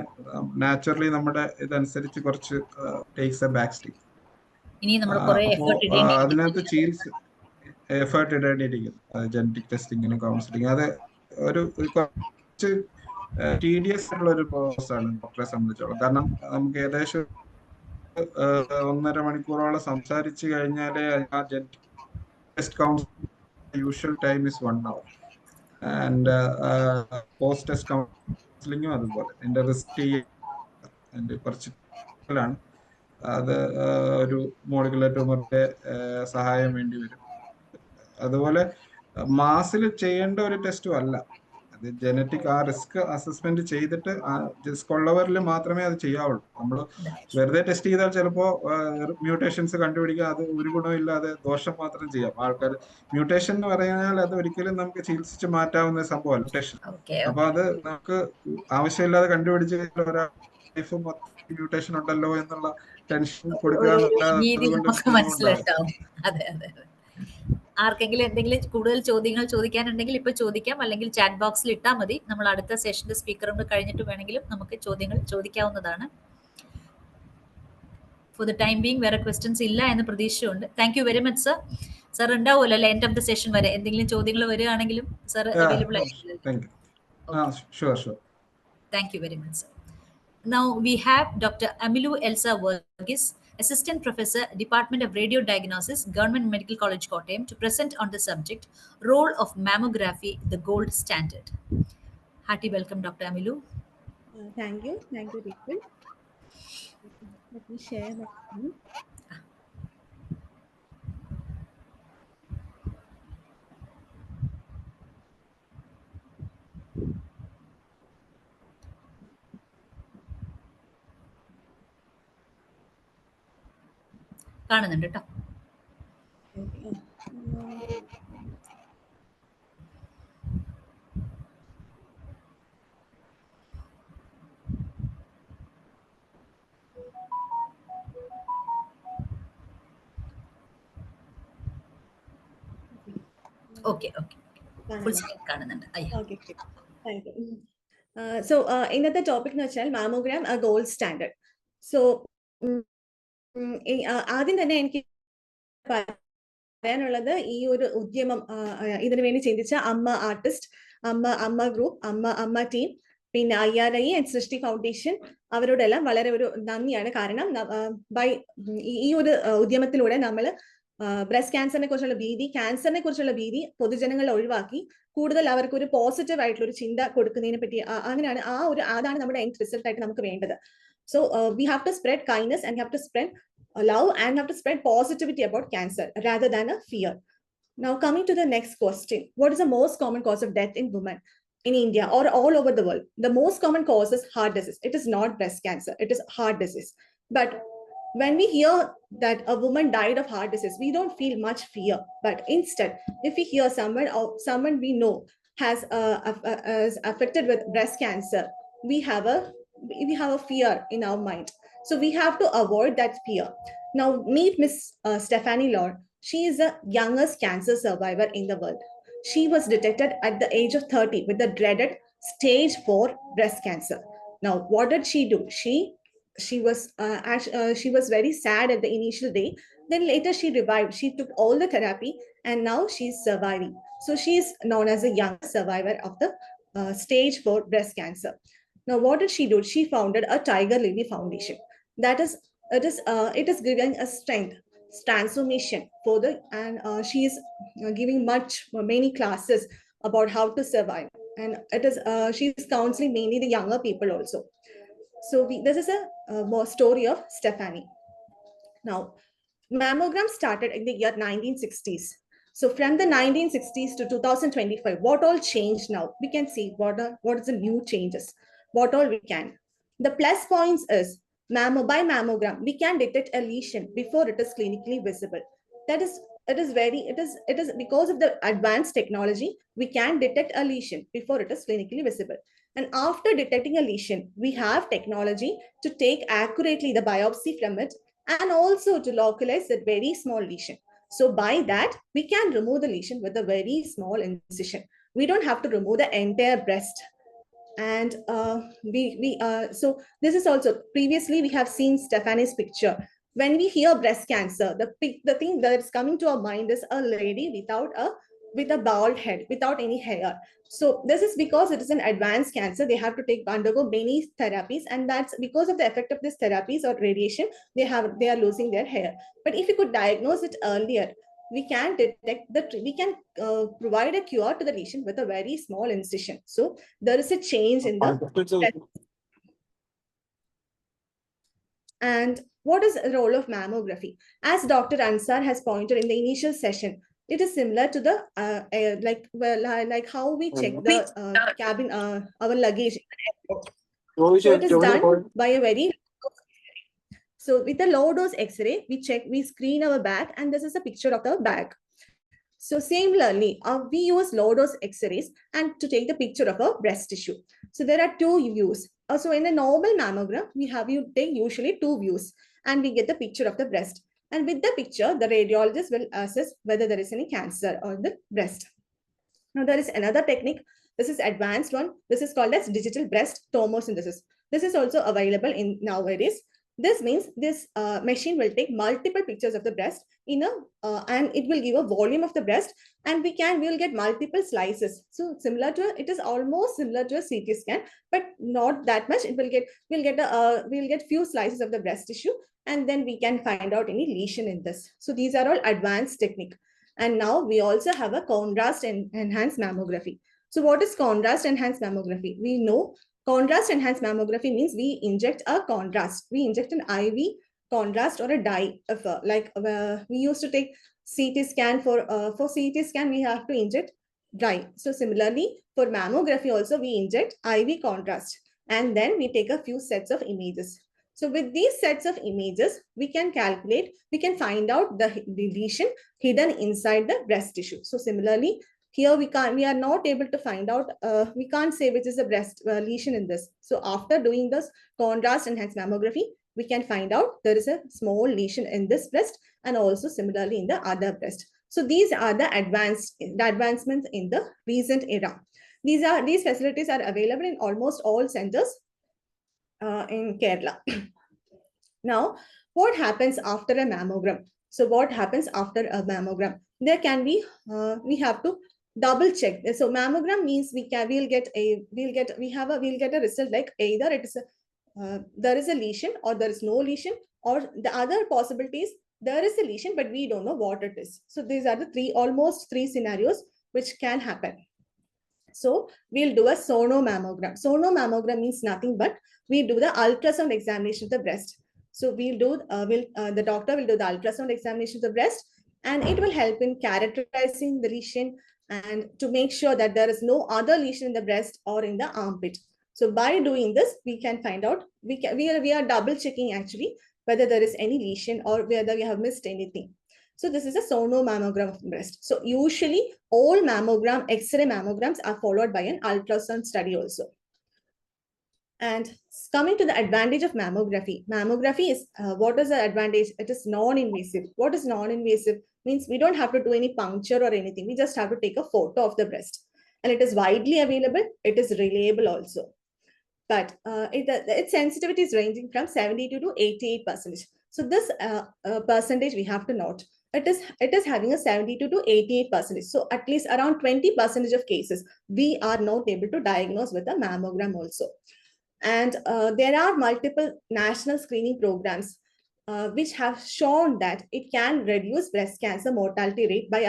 നാച്ചുറലി നമ്മുടെ ഇതനുസരിച്ച് കുറച്ച് ടേക്സ് എ ബാക്ക് സ്റ്റേജ്. അതിനകത്ത് ചികിത്സ എഫേർട്ട് ഇടേണ്ടിയിരിക്കുന്നു. ജനറ്റിക് ടെസ്റ്റിങ്ങിന് കൗൺസിലിംഗ് അത് ഒരു കുറച്ച് ടീഡിയസ് ആയിട്ടുള്ള ഒരു പ്രോസസ് ആണ് ഡോക്ടറെ സംബന്ധിച്ചോളം. കാരണം നമുക്ക് ഏകദേശം 1.5 മണിക്കൂറോളം സംസാരിച്ചു കഴിഞ്ഞാലേ ആ genetic test counselling usual time is 1 hour. And post test കൗൺസിലിംഗും അതുപോലെ അതിന്റെ റിസ്ക് അതിന്റെ കുറച്ച് ാണ്. അത് ഒരു മോളിക്കുലർ ട്യൂമറിന്റെ സഹായം വേണ്ടി വരും. അതുപോലെ മാസിൽ ചെയ്യേണ്ട ഒരു ടെസ്റ്റും അല്ല അത്. ജനറ്റിക് ആ റിസ്ക് അസസ്മെന്റ് ചെയ്തിട്ട് റിസ്ക് ഉള്ളവരിൽ മാത്രമേ അത് ചെയ്യാവുള്ളൂ. നമ്മൾ വെറുതെ ടെസ്റ്റ് ചെയ്താൽ ചിലപ്പോ മ്യൂട്ടേഷൻസ് കണ്ടുപിടിക്കുക, അത് ഒരു ഗുണമില്ലാതെ ദോഷം മാത്രം ചെയ്യാം. ആൾക്കാർ മ്യൂട്ടേഷൻ എന്ന് പറഞ്ഞാൽ അത് ഒരിക്കലും നമുക്ക് ചികിത്സിച്ച് മാറ്റാവുന്ന സംഭവമല്ല മ്യൂട്ടേഷൻ. അപ്പൊ അത് നമുക്ക് ആവശ്യമില്ലാതെ കണ്ടുപിടിച്ച് ഒരാൾ ലൈഫ് മൊത്തം മ്യൂട്ടേഷൻ ഉണ്ടല്ലോ എന്നുള്ള ടെൻഷൻ കൊടുക്കുക എന്നുള്ളത്. ആർക്കെങ്കിലും എന്തെങ്കിലും കൂടുതൽ ചോദ്യങ്ങൾ ചോദിക്കാനുണ്ടെങ്കിൽ ഇപ്പൊ ചോദിക്കാം, അല്ലെങ്കിൽ ചാറ്റ് ബോക്സിൽ ഇട്ടാൽ മതി. നമ്മൾ അടുത്ത സെഷന്റെ സ്പീക്കറും കഴിഞ്ഞിട്ട് വേണമെങ്കിലും നമുക്ക് ചോദ്യങ്ങൾ ചോദിക്കാവുന്നതാണ്. ഫോർ ദ ടൈം ബീങ് വേറെ ക്വസ്റ്റ്യൻസ് ഇല്ല എന്ന് പ്രതീക്ഷയുണ്ട്. Thank you very much sir. Sir ഉണ്ടാവുമല്ലോ അല്ലെ എൻഡ് ഓഫ് ദ സെഷൻ വരെ? എന്തെങ്കിലും ചോദ്യങ്ങൾ വരികയാണെങ്കിലും സർ അവൈലബിൾ ആയിരിക്കും. Thank you very much sir. Now we have Dr. Amilu Elsa Verghese, Assistant Professor, Department of Radio Diagnosis, Government Medical College, Kottayam, to present on the subject, Role of Mammography, the Gold Standard. Hearty welcome, Dr. Amilu. Thank you, Rickman. Let me share my screen. കാണുന്നുണ്ട് കേട്ടോ. Okay full screen കാണുന്നുണ്ട്. Thank you. So ഇന്നത്തെ topic എന്ന് വെച്ചാൽ mammogram A gold standard. So ആദ്യം തന്നെ എനിക്ക് പറയാനുള്ളത്, ഈ ഒരു ഉദ്യമം ഇതിനു വേണ്ടി ചിന്തിച്ച അമ്മ ആർട്ടിസ്റ്റ്, അമ്മ ഗ്രൂപ്പ്, അമ്മ ടീം, പിന്നെ IRI ആൻഡ് സൃഷ്ടി ഫൗണ്ടേഷൻ, അവരോടെല്ലാം വളരെ ഒരു നന്ദിയാണ്. കാരണം ഈ ഒരു ഉദ്യമത്തിലൂടെ നമ്മൾ ബ്രസ്റ്റ് ക്യാൻസറിനെ കുറിച്ചുള്ള ഭീതി പൊതുജനങ്ങളെ ഒഴിവാക്കി കൂടുതൽ അവർക്ക് ഒരു പോസിറ്റീവ് ആയിട്ടുള്ള ഒരു ചിന്ത കൊടുക്കുന്നതിനെ പറ്റി അങ്ങനെയാണ് അതാണ് നമ്മുടെ എൻഡ് റിസൾട്ട് ആയിട്ട് നമുക്ക് വേണ്ടത്. So we have to spread kindness and have to spread love and have to spread positivity about cancer rather than a fear. Now coming to the next question, what is the most common cause of death in women in India or all over the world? The most common cause is heart disease. It is not breast cancer, it is heart disease. But when we hear that a woman died of heart disease, we don't feel much fear. But instead, if we hear someone we know is affected with breast cancer, we have a fear in our mind. So we have to avoid that fear. Now meet Miss Stephanie Lord. She is the youngest cancer survivor in the world. She was detected at the age of 30 with the dreaded stage 4 breast cancer. Now what did she do? She was very sad at the initial day. Then later she revived. She took all the therapy and now she's surviving. So she is known as a young survivor of the stage 4 breast cancer. Now, what did she do? She founded a Tiger Lily Foundation. That is, it is giving a strength, transformation for the, and she is giving many classes about how to survive, and it is she is counseling mainly the younger people also. So this is a story of Stephanie. Now, mammogram started in the year 1960s. So from the 1960s to 2025, what all changed now? We can see what is the new changes, what all we can. The plus points is by mammogram, we can detect a lesion before it is clinically visible. That is, it is because of the advanced technology, we can detect a lesion before it is clinically visible. And after detecting a lesion, we have technology to take accurately the biopsy from it and also to localize that very small lesion. So by that, we can remove the lesion with a very small incision. We don't have to remove the entire breast. And so this is also, previously we have seen Stephanie's picture. When we hear breast cancer, the thing that is coming to our mind is a lady with a bald head, without any hair. So this is because it is an advanced cancer. They have to undergo many therapies, and that's because of the effect of these therapies or radiation, they are losing their hair. But if you could diagnose it earlier, we can provide a cure to the lesion with a very small incision. So there is a change in the. And what is the role of mammography? As Dr. Ansar has pointed in the initial session, it is similar to the like how we check the cabin, our luggage. So it is done by a very. So with a low dose X-ray, we screen our bag, and this is a picture of the bag. So similarly, we use low dose X-rays and to take the picture of a breast tissue. So there are two views. So in a normal mammogram, you take usually two views, and we get the picture of the breast. And with the picture, the radiologist will assess whether there is any cancer on the breast. Now there is another technique. This is advanced one. This is called as digital breast tomosynthesis. This is also available in nowadays. This means this machine will take multiple pictures of the breast and it will give a volume of the breast, and we will get multiple slices. So it is almost similar to a CT scan, but not that much. We'll get few slices of the breast tissue, and then we can find out any lesion in this. So these are all advanced technique. And now we also have a contrast enhanced mammography. So what is contrast enhanced mammography? We know contrast enhanced mammography means we inject a contrast. We inject an IV contrast or a dye. We used to take CT scan for CT scan, we have to inject dye. So similarly, for mammography also we inject IV contrast, and then we take a few sets of images. So with these sets of images, we can find out the lesion hidden inside the breast tissue. So similarly, here we are not able to find out, we can't say which is the breast lesion in this. So after doing this contrast enhanced mammography, we can find out there is a small lesion in this breast and also similarly in the other breast. So these are the advancements in the recent era. These facilities are available in almost all centers in Kerala. Now, what happens after a mammogram? So what happens after a mammogram? There can be, we have to double check. So mammogram means we'll get a result like either it is there is a lesion or there is no lesion, or the other possibilities, there is a lesion but we don't know what it is. So these are the almost three scenarios which can happen. So we'll do a sonomammogram. Sonomammogram means nothing but we do the ultrasound examination of the breast. So the doctor will do the ultrasound examination of the breast, and it will help in characterizing the lesion and to make sure that there is no other lesion in the breast or in the armpit. So by doing this, we can find out, we are double checking actually whether there is any lesion or whether we have missed anything. So this is a sonomammogram of the breast. So usually all X-ray mammograms are followed by an ultrasound study also. And coming to the advantage of mammography. Mammography is, what is the advantage? It is non-invasive. What is non-invasive? Means we don't have to do any puncture or anything. We just have to take a photo of the breast. And it is widely available. It is reliable also. But its sensitivity is ranging from 72 to 88%. So this percentage we have to note. It is having a 72 to 88%. So at least around 20% of cases, we are not able to diagnose with a mammogram also. And there are multiple national screening programs which have shown that it can reduce breast cancer mortality rate by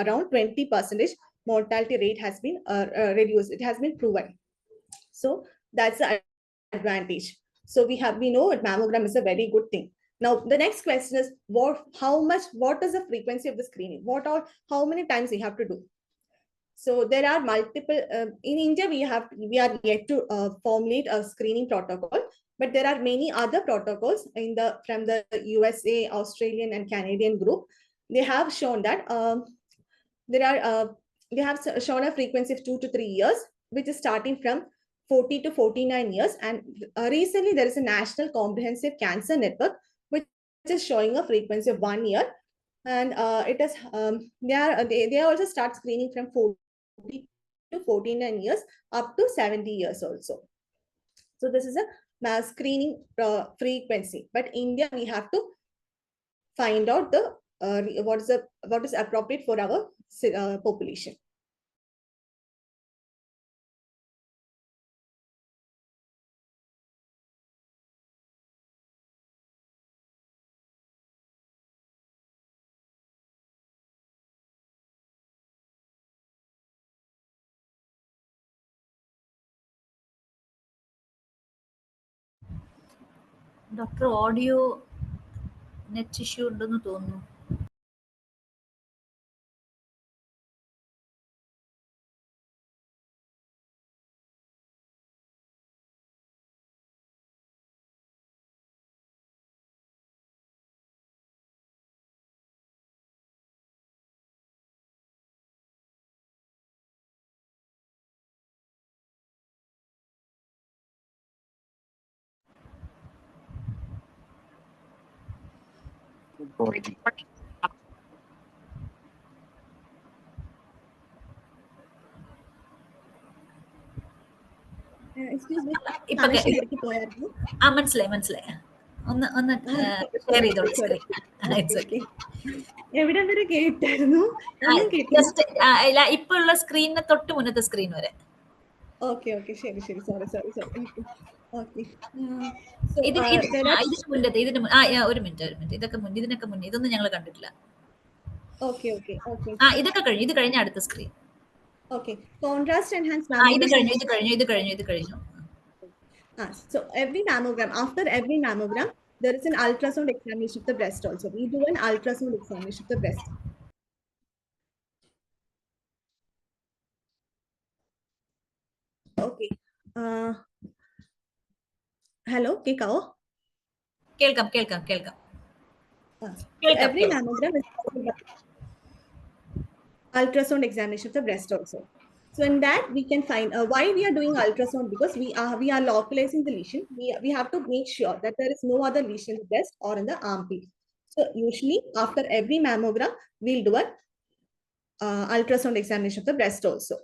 around 20%. Mortality rate has been reduced. It has been proven. So that's the advantage. So we know that mammogram is a very good thing. Now the next question is what is the frequency of the screening? How many times we have to do? So there are multiple. In India, we are yet to formulate a screening protocol, but there are many other protocols from the USA, Australian, and Canadian group. They have shown that they have shown a frequency of 2 to 3 years, which is starting from 40 to 49 years. And recently, there is a National Comprehensive Cancer Network, which is showing a frequency of 1 year. And it is they also start screening from 40 to 49 years up to 70 years also. So this is a mass screening frequency. But India, we have to find out the what is appropriate for our population. Doctor audio net issue ഉണ്ടെന്ന് തോന്നുന്നു. മനസ്സിലായി. ഒന്ന് share ചെയ്തോളൂ. എവിടെ വരെ കേട്ടായിരുന്നു? ഇപ്പൊ ഉള്ള സ്ക്രീനിന് തൊട്ട് മുന്നത്തെ സ്ക്രീൻ വരെ. ഓക്കെ ശരി സോറി ഒരു മിനിറ്റ് ഇതിനൊക്കെ മുന്നേ ഇതൊന്നും ഞങ്ങൾ കണ്ടിട്ടില്ല. ഇതൊക്കെ കഴിഞ്ഞു. ഇത് കഴിഞ്ഞ അടുത്ത സ്ക്രീൻ. Contrast enhanced ഇത് കഴിഞ്ഞു. So after every mammogram, there is an ultrasound examination of the breast also. We do an ultrasound examination of the breast. Okay. Hello, കേൾക്കാവോ? കേൾക്കാം. Every mammogram is ultrasound examination of the breast also. So in that we can find why we are doing ultrasound, because we are localizing the lesion. We have to make sure that there is no other lesion in the breast or in the armpit. So usually after every mammogram, we'll do an ultrasound examination of the breast also.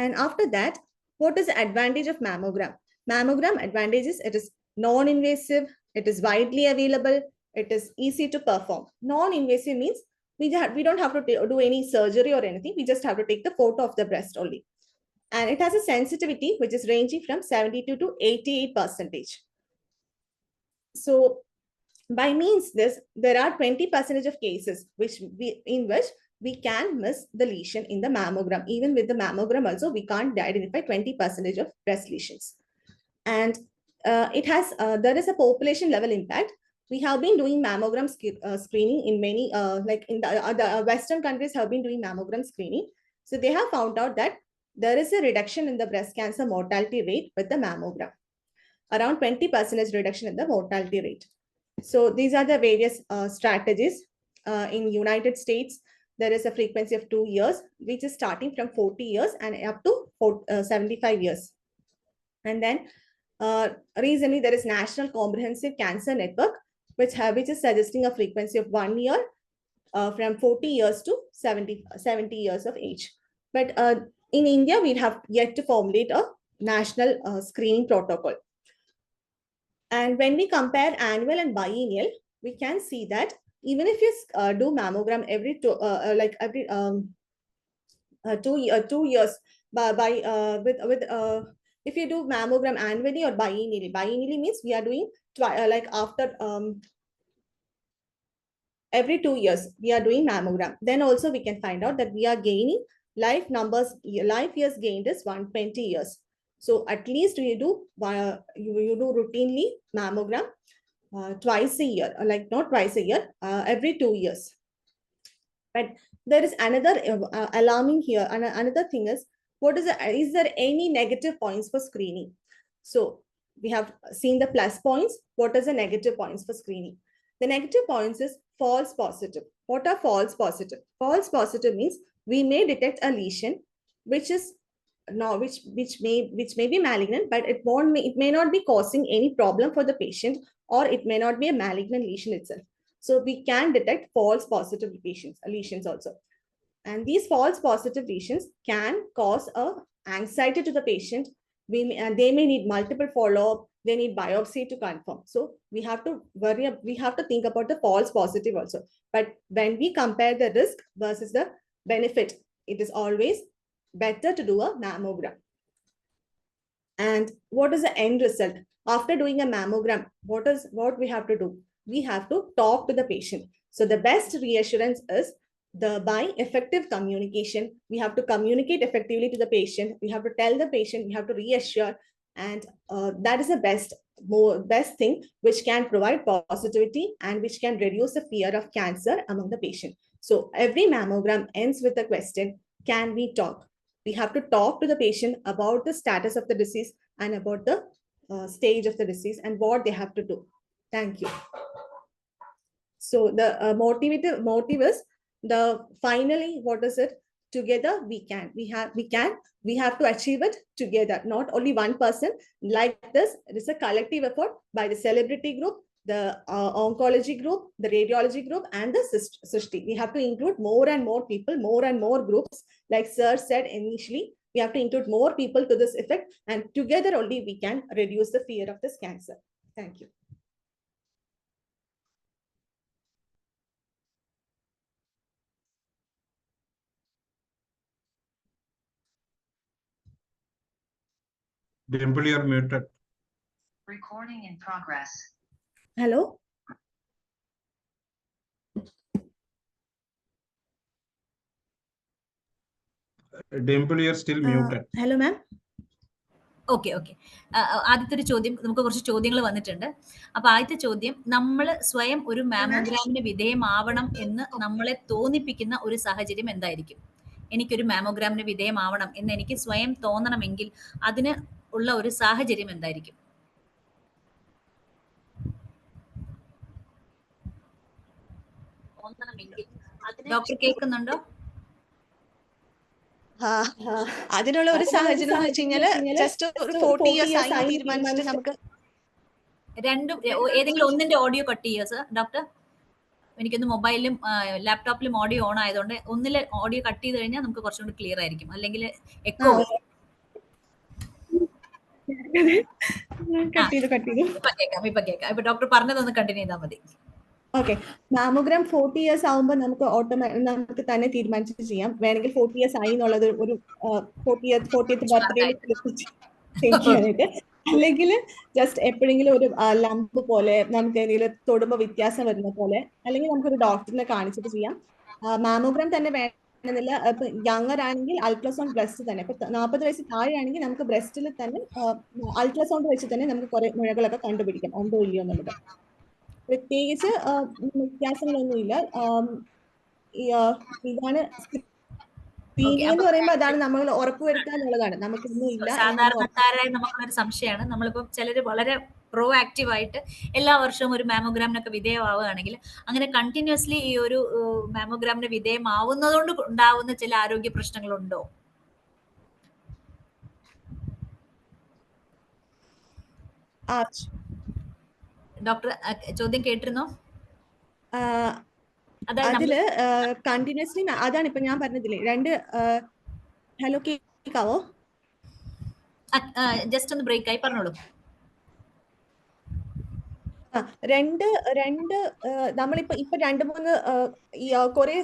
And after that, what is the advantage of mammogram? Mammogram advantages: it is non-invasive, it is widely available, it is easy to perform. Non-invasive means we don't have to do any surgery or anything. We just have to take the photo of the breast only. And it has a sensitivity which is ranging from 72 to 88%. So by means this, there are 20% of cases in which we can miss the lesion in the mammogram. Even with the mammogram also, we can't identify 20% of breast lesions. And there is a population level impact. We have been doing mammogram screening in many, like in the Western countries have been doing mammogram screening. So they have found out that there is a reduction in the breast cancer mortality rate with the mammogram. Around 20% reduction in the mortality rate. So these are the various strategies. In United States, there is a frequency of 2 years, which is starting from 40 years and up to 75 years. And then recently there is National Comprehensive Cancer Network, which is suggesting a frequency of 1 year from 40 years to 70 years of age. But in India, we have yet to formulate a national screening protocol. And when we compare annual and biennial, we can see that even if you do mammogram every 2 years with If you do mammogram annually or biennially means we are doing like after every 2 years we are doing mammogram. Then also we can find out that we are gaining life years gained is 120 years. So at least you do routinely mammogram twice a year, like not twice a year, every 2 years. But there is another alarming here. And another thing is, is there any negative points for screening? So we have seen the plus points. What is the negative points for screening? The negative points is false positive. What are false positive? False positive means we may detect a lesion which is which may be malignant, but it may not be causing any problem for the patient, or it may not be a malignant lesion itself. So we can detect false positive lesions also. And these false positive lesions can cause anxiety to the patient. They may need multiple follow-up. They need biopsy to confirm. So we have to think about the false positive also. But when we compare the risk versus the benefit, it is always better to do a mammogram. And what is the end result? After doing a mammogram, what we have to do? We have to talk to the patient. So the best reassurance is by effective communication. We have to communicate effectively to the patient. We have to tell the patient, we have to reassure, and that is the best thing which can provide positivity and which can reduce the fear of cancer among the patient. So every mammogram ends with a question, can we talk? We have to talk to the patient about the status of the disease and about the stage of the disease and what they have to do. Thank you. So the motive is finally, what is it? Together we can. We have to achieve it together. Not only one person. Like this, it is a collective effort by the celebrity group, the oncology group, the radiology group, and the Srishti. We have to include more and more people, more and more groups. Like Sir said initially, we have to include more people to this effect, and together only we can reduce the fear of this cancer. Thank you. Dimple, you're muted. Recording in progress. Hello. Dimple, you're still muted. Hello, ma'am. Okay ആദ്യത്തെ ഒരു ചോദ്യം, നമുക്ക് കുറച്ച് ചോദ്യങ്ങൾ വന്നിട്ടുണ്ട്. അപ്പൊ ആദ്യത്തെ ചോദ്യം, നമ്മൾ സ്വയം ഒരു മാമോഗ്രാമിന് വിധേയമാവണം എന്ന് നമ്മളെ തോന്നിപ്പിക്കുന്ന ഒരു സാഹചര്യം എന്തായിരിക്കും? എനിക്കൊരു മാമോഗ്രാമിന് വിധേയമാവണം എന്ന് എനിക്ക് സ്വയം തോന്നണമെങ്കിൽ അതിന് ഉള്ള ഒരു സാഹചര്യം എന്തായിരിക്കും? ഡോക്ടർ കേൾക്കുന്നുണ്ടോ? അതിനുള്ള ഒരു സാഹചര്യം എന്ന് വെച്ച് കഴിഞ്ഞാല് ജസ്റ്റ് ഒരു 40 years ആയി തീരുമാനിച്ചിട്ട് നമുക്ക് രണ്ടും ഏതെങ്കിലും ഒന്നിന്റെ ഓഡിയോ കട്ട് ചെയ്യുക സർ ഡോക്ടർ. എനിക്കൊന്ന് മൊബൈലിലും ലാപ്ടോപ്പിലും ഓഡിയോ ഓൺ ആയതുകൊണ്ട് ഒന്നിലെ ഓഡിയോ കട്ട് ചെയ്ത് കഴിഞ്ഞാൽ നമുക്ക് കുറച്ചുകൂടി ക്ലിയർ ആയിരിക്കും, അല്ലെങ്കിൽ എക്കോ. ഇപ്പൊ കേൾക്കാം. ഇപ്പൊ ഡോക്ടർ പറഞ്ഞതൊന്ന് കണ്ടിന്യൂ ചെയ്താൽ മതി. ഓക്കെ, മാമോഗ്രാം 40 years ആവുമ്പോൾ നമുക്ക് തന്നെ തീരുമാനിച്ചിട്ട് ചെയ്യാം. വേണമെങ്കിൽ 40 years ആയി എന്നുള്ളത് ഒരു 40th ബർത്ത്ഡേ അല്ലെങ്കിൽ ജസ്റ്റ് എപ്പോഴെങ്കിലും ഒരു ലംബ് പോലെ നമുക്ക് എന്തെങ്കിലും തൊടുമ്പോൾ വ്യത്യാസം വരുന്ന പോലെ, അല്ലെങ്കിൽ നമുക്കൊരു ഡോക്ടറിനെ കാണിച്ചിട്ട് ചെയ്യാം. മാമോഗ്രാം തന്നെ വേണമെന്നില്ല. ഇപ്പൊ യങ്ങർ ആണെങ്കിൽ അൾട്രാസൗണ്ട് ബ്രസ്റ്റ് തന്നെ. ഇപ്പൊ 40 വയസ്സ് താഴെയാണെങ്കിൽ നമുക്ക് ബ്രസ്റ്റിൽ തന്നെ അൾട്രാസൗണ്ട് വെച്ച് തന്നെ നമുക്ക് കുറെ മുഴകളൊക്കെ കണ്ടുപിടിക്കാം, ഉണ്ടോ ഇല്ലയോ എന്നുള്ളത്. പ്രത്യേകിച്ച് വ്യത്യാസങ്ങളൊന്നുമില്ല. ഇതാണ് സ്ക്രീനിംഗ് എന്ന് പറയുമ്പോൾ അതാണ് നമ്മൾ ഉറപ്പുവരുത്താനുള്ളതാണ്. നമുക്കൊന്നും ഇല്ല. സാധാരണക്കാരായി നമുക്കൊരു സംശയമാണ്. നമ്മളിപ്പോൾ ചിലർ വളരെ പ്രോ ആക്റ്റീവ് ആയിട്ട് എല്ലാ വർഷവും ഒരു മാമോഗ്രാമിനൊക്കെ വിധേയമാവുകയാണെങ്കിൽ അങ്ങനെ കണ്ടിന്യൂസ്ലി ഈ ഒരു മാമോഗ്രാമിന് വിധേയമാവുന്നതുകൊണ്ട് ഉണ്ടാവുന്ന ചില ആരോഗ്യ പ്രശ്നങ്ങളുണ്ടോ? ഡോക്ടർ ചോദ്യം കേട്ടിരുന്നോ? അതില് കണ്ടിന്യൂസ്ലി അതാണ് ഇപ്പൊ ഞാൻ പറഞ്ഞതില്ലേ, രണ്ട് ഹലോ കേൾക്കാവോ? ജസ്റ്റ് ഒന്ന് ബ്രേക്ക് ആയി പറഞ്ഞോളൂ. രണ്ട് നമ്മളിപ്പോ 2-3 കുറെ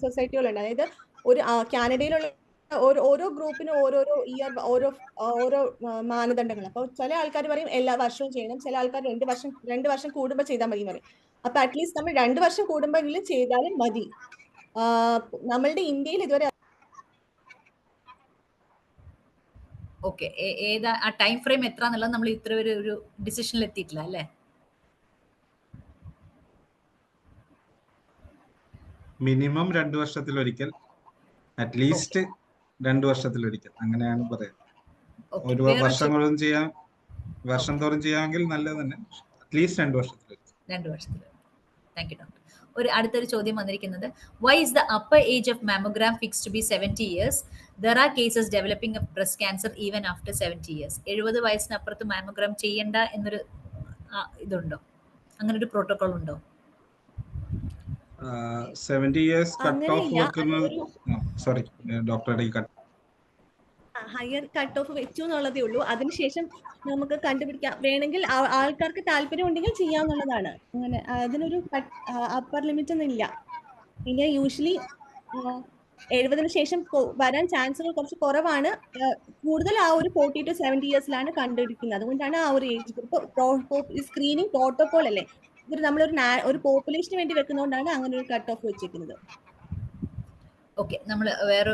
സൊസൈറ്റികളുണ്ട്. അതായത് ഒരു കാനഡയിലുള്ള ഓരോ ഗ്രൂപ്പിനും ഓരോരോ ഇയർ ഓരോ മാനദണ്ഡങ്ങൾ. അപ്പോൾ ചില ആൾക്കാർ പറയും എല്ലാ വർഷവും ചെയ്യണം, ചില ആൾക്കാർ 2 വർഷം കൂടുമ്പോൾ ചെയ്താൽ മതി പറയും. അപ്പൊ അറ്റ്ലീസ്റ്റ് നമ്മൾ 2 വർഷം കൂടുമ്പോഴെങ്കിലും ചെയ്താലും മതി. നമ്മളുടെ ഇന്ത്യയിൽ ഇതുവരെ ഓക്കെ, ഏതാ ആ ടൈം ഫ്രെയിം എത്ര എന്നുള്ളത് നമ്മൾ ഇത്ര ഒരു ഡിസിഷനിൽ എത്തിയിട്ടില്ല അല്ലേ? മിനിമം 2 വർഷത്തിലൊരിക്കൽ, അറ്റ്ലീസ്റ്റ് 2 വർഷത്തിലൊരിക്കൽ, അങ്ങനെയാണ് പറയുന്നത്. ഒരു വർഷം തോറും ചെയ്യാമെങ്കിൽ നല്ലത് തന്നെ. അറ്റ്ലീസ്റ്റ് 2 വർഷത്തിലൊരിക്കൽ. 2 വർഷത്തിൽ. Thank you doctor. അടുത്തൊരു ചോദ്യം വന്നിരിക്കുന്നത്, why is the upper age of mammogram fix to be 70 years? There are cases developing of breast cancer even after 70 years. 70 വയസ്സിനപ്പുറത്ത് mammogram ചെയ്യണ്ട എന്നൊരു ഇതുണ്ടോ? അങ്ങനെ ഒരു പ്രോട്ടോകോൾ ഉണ്ടോ? 70 years കട്ട് ഓഫ് വെക്കുന്നത്, സോറി ഡോക്ടറുടെ ഹയർ കട്ട് ഓഫ് വെച്ചു എന്നുള്ളതേ ഉള്ളൂ. അതിനുശേഷം നമുക്ക് കണ്ടുപിടിക്കാം, വേണമെങ്കിൽ ആൾക്കാർക്ക് താല്പര്യം ഉണ്ടെങ്കിൽ ചെയ്യാവുന്നതാണ്. അങ്ങനെ അതിനൊരു അപ്പർ ലിമിറ്റ് ഒന്നും ഇല്ല. പിന്നെ യൂഷ്വലി 70 ശേഷം വരാൻ ചാൻസുകൾ കുറച്ച് കുറവാണ്. കൂടുതൽ ആ ഒരു 40 to 70 yearsലാണ് കണ്ടുപിടിക്കുന്നത്. അതുകൊണ്ടാണ് ആ ഒരു ഏജ് ഗ്രൂപ്പ് സ്ക്രീനിങ് പ്രോട്ടോകോൾ അല്ലേ, ഇത് നമ്മളൊരു പോപ്പുലേഷന് വേണ്ടി വെക്കുന്നതുകൊണ്ടാണ് അങ്ങനെ ഒരു കട്ട് ഓഫ് വെച്ചിരിക്കുന്നത്. ഓക്കെ, നമ്മൾ വേറെ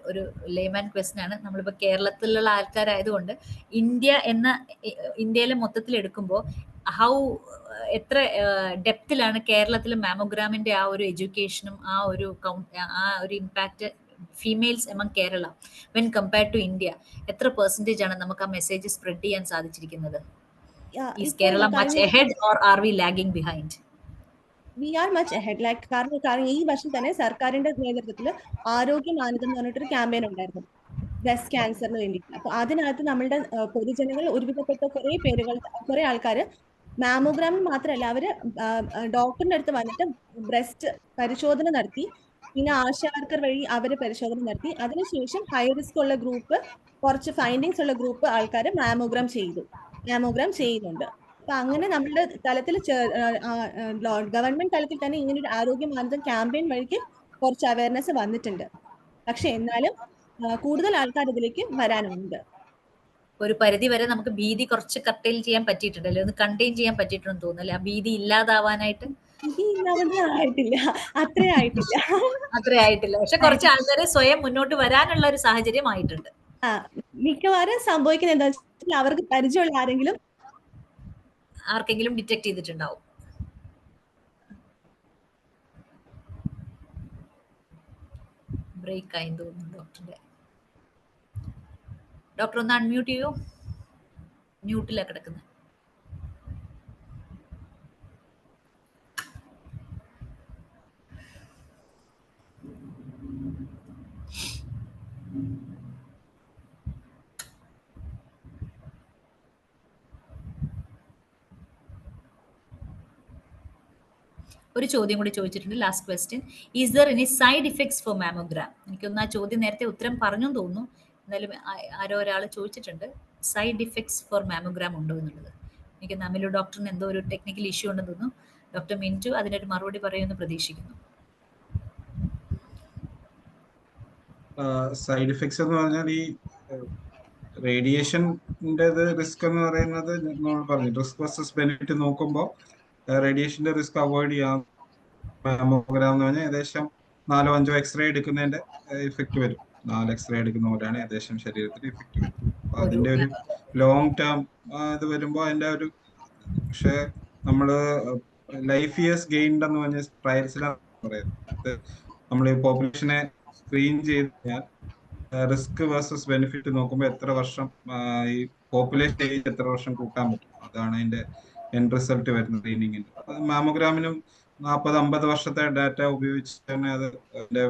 ഒരു ലേമാൻ ക്വസ്റ്റ്യൻ ആണ്. നമ്മളിപ്പോൾ കേരളത്തിലുള്ള ആൾക്കാരായതുകൊണ്ട് ഇന്ത്യയിലെ മൊത്തത്തിൽ എടുക്കുമ്പോൾ എത്ര ഡെപ്തിലാണ് കേരളത്തിൽ മാമോഗ്രാമിന്റെ ആ ഒരു എഡ്യൂക്കേഷനും ആ ഒരു impact females among Kerala when compared to India, എത്ര പെർസെന്റേജ് ആണ് നമുക്ക് ആ മെസ്സേജ് സ്പ്രെഡ് ചെയ്യാൻ സാധിച്ചിരിക്കുന്നത്? Is Kerala much ahead or are we lagging behind? We are much ahead. കാരണം ഈ വർഷം തന്നെ സർക്കാരിന്റെ നേതൃത്വത്തിൽ ആരോഗ്യ മാനദണ്ഡം എന്ന് പറഞ്ഞിട്ടൊരു ക്യാമ്പയിൻ ഉണ്ടായിരുന്നു ബ്രസ്റ്റ് ക്യാൻസറിന് വേണ്ടിയിട്ട്. അപ്പൊ അതിനകത്ത് നമ്മളുടെ പൊതുജനങ്ങൾ ഒരുവിധപ്പെട്ട കുറെ ആൾക്കാർ മാമോഗ്രാമിൽ മാത്രമല്ല, അവര് ഡോക്ടറിന്റെ അടുത്ത് വന്നിട്ട് ബ്രസ്റ്റ് പരിശോധന നടത്തി, പിന്നെ ആശാ വർക്കർ വഴി അവര് പരിശോധന നടത്തി. അതിനുശേഷം ഹൈ റിസ്ക് ഉള്ള ഗ്രൂപ്പ്, കുറച്ച് ഫൈൻഡിങ്സ് ഉള്ള ഗ്രൂപ്പ് ആൾക്കാർ മാമോഗ്രാം ചെയ്യുന്നുണ്ട്. അപ്പൊ അങ്ങനെ നമ്മുടെ തലത്തിൽ ഗവൺമെന്റ് തലത്തിൽ തന്നെ ഇങ്ങനെ ഒരു ആരോഗ്യ മാനദണ്ഡം ക്യാമ്പയിൻ വഴിക്ക് കുറച്ച് അവയർനെസ് വന്നിട്ടുണ്ട്. പക്ഷെ എന്നാലും കൂടുതൽ ആൾക്കാർ ഇതിലേക്ക് വരാനുണ്ട്. ഒരു പരിധി വരെ നമുക്ക് ഭീതി കുറച്ച് കർട്ടൈൽ ചെയ്യാൻ പറ്റിയിട്ടുണ്ടല്ലോ, ഒന്ന് കണ്ടെയ്ൻ ചെയ്യാൻ പറ്റിയിട്ടുണ്ടെന്ന് തോന്നുന്നല്ലേ, ആ ഭീതി ഇല്ലാതാവാനായിട്ട്? അത്രേ ആയിട്ടില്ല. പക്ഷെ കുറച്ച് ആൾക്കാരെ സ്വയം മുന്നോട്ട് വരാനുള്ള ഒരു സാഹചര്യം ആയിട്ടുണ്ട്. മിക്കവാറും സംഭവിക്കുന്നത് എന്താ വെച്ചാൽ അവർക്ക് പരിചയമുള്ള ആർക്കെങ്കിലും ഡിറ്റക്ട് ചെയ്തിട്ടുണ്ടാവും. ബ്രേക്ക് ആയി തോന്നുന്നു ഡോക്ടർ ഒന്ന് അൺമ്യൂട്ട് ചെയ്യൂ. മ്യൂട്ടിലാണ് കിടക്കുന്നത്. ഒരു ചോദ്യം കൂടി ചോദിച്ചിട്ടുണ്ട്, last question. Is there any side effects for mammogram? എനിക്കൊന്ന് ആ ചോദ്യം നേരത്തെ ഉത്തരം പറഞ്ഞു തോന്നുന്നു, എന്നാലും ആരോ ഒരാൾ ചോദിച്ചിട്ടുണ്ട് സൈഡ് ഇഫക്ട്സ് ഫോർ മാമോഗ്രാം ഉണ്ടോ എന്നുള്ളത്. എനിക്ക് അമിലു ഡോക്ടറിന് എന്തോ ഒരു ടെക്നിക്കൽ ഇഷ്യൂ ഉണ്ടെന്ന് തോന്നുന്നു. ഡോക്ടർ മിന്റു അതിനൊരു മറുപടി പറയുമെന്ന് പ്രതീക്ഷിക്കുന്നു. സൈഡ് ഇഫക്ട്സ് എന്ന് പറഞ്ഞാൽ ഈ റേഡിയേഷൻ്റെ റിസ്ക് എന്ന് പറയുന്നത് നമ്മൾ പറഞ്ഞു, റിസ്ക് വേഴ്സസ് ബെനിഫിറ്റ് നോക്കുമ്പോൾ റേഡിയേഷന്റെ റിസ്ക് അവോയ്ഡ് ചെയ്യാം. മാമോഗ്രാം എന്ന് പറഞ്ഞാൽ ഏകദേശം 4-5 എക്സ്റേ എടുക്കുന്നതിന്റെ ഇഫക്റ്റ് വരും. 4 എക്സ്റേ എടുക്കുന്ന പോലെയാണ് ഏകദേശം ശരീരത്തിന് ഇഫക്റ്റ് വരും. അപ്പൊ അതിന്റെ ഒരു ലോങ് ടേം ഇത് വരുമ്പോൾ അതിന്റെ ഒരു, പക്ഷെ നമ്മള് ലൈഫ് ഇയേഴ്സ് ഗെയിൻഡ് എന്ന് പറഞ്ഞ ട്രയൽസിലാണ് പറയുന്നത്. നമ്മൾ ഈ പോപ്പുലേഷനെ സ്ക്രീൻ ചെയ്ത് കഴിഞ്ഞാൽ റിസ്ക് വേഴ്സസ് ബെനിഫിറ്റ് നോക്കുമ്പോൾ എത്ര വർഷം ഈ പോപ്പുലേഷൻ ഏജ് എത്ര വർഷം കൂട്ടാൻ പറ്റും, അതാണ് അതിന്റെ എൻഡ് റിസൾട്ട് വരുന്നത് ട്രെയിനിങ്ങിന്. മാമോഗ്രാമിനും 40-50 വർഷത്തെ ഡാറ്റ ഉപയോഗിച്ച് തന്നെ അത് അതിന്റെ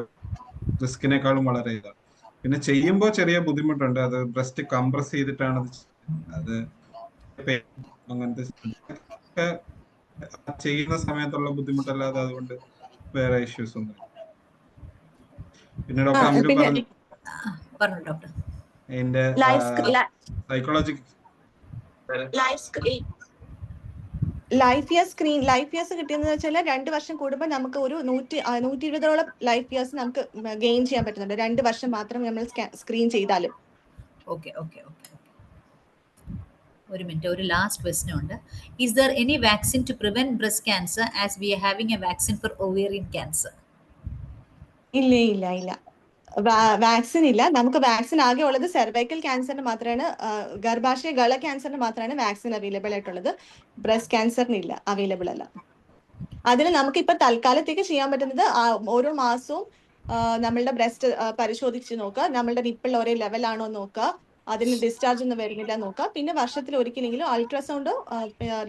റിസ്കിനേക്കാളും വളരെ ഇതാണ്. പിന്നെ ചെയ്യുമ്പോൾ ചെറിയ ബുദ്ധിമുട്ടുണ്ട്, അത് ബ്രസ്റ്റ് കംപ്രസ് ചെയ്തിട്ടാണ് അത് അങ്ങനത്തെ ചെയ്യുന്ന സമയത്തുള്ള ബുദ്ധിമുട്ടല്ലാതെ അതുകൊണ്ട് വേറെ ഇഷ്യൂസ് ഒന്നും. പിന്നെ ഡോക്ടർ അമിലു പറഞ്ഞു അതിന്റെ ലൈഫ് ഇയേഴ്സ് കിട്ടിയെന്ന് വെച്ചാൽ 2 വർഷം കൂടുമ്പോൾ നമുക്ക് ഒരു 120ഓളം ലൈഫ് ഇയേഴ്സ് നമുക്ക് ഗെയിൻ ചെയ്യാൻ പറ്റുന്നുണ്ട്. 2 വർഷം മാത്രം നമ്മൾ സ്ക്രീൻ ചെയ്താലും. ഓക്കെ ഓക്കെ ഓക്കെ ഒരു മിനിറ്റ്, ഒരു ലാസ്റ്റ് ക്വസ്റ്റ്യൻ ഉണ്ട്. Is there any vaccine to prevent breast cancer as we are having a vaccine for ovarian cancer? ഇല്ല വാക്സിൻ ഇല്ല. നമുക്ക് വാക്സിൻ ആകെ ഉള്ളത് സെർവൈക്കൽ ക്യാൻസറിന് മാത്രമാണ്, ഗർഭാശയ ഗള ക്യാൻസറിന് മാത്രമാണ് വാക്സിൻ അവൈലബിൾ ആയിട്ടുള്ളത്. ബ്രസ്റ്റ് ക്യാൻസറിന് ഇല്ല, അവൈലബിൾ അല്ല. അതിന് നമുക്ക് ഇപ്പൊ തൽക്കാലത്തേക്ക് ചെയ്യാൻ പറ്റുന്നത് ഓരോ മാസവും നമ്മളുടെ ബ്രസ്റ്റ് പരിശോധിച്ച് നോക്കുക, നമ്മളുടെ നിപ്പിൾ ഒരേ ലെവൽ ആണോ നോക്കുക, അതിന് ഡിസ്ചാർജ് ഒന്നും വരുന്നില്ല നോക്കുക. പിന്നെ വർഷത്തിൽ ഒരിക്കലെങ്കിലും അൾട്രാസൗണ്ട്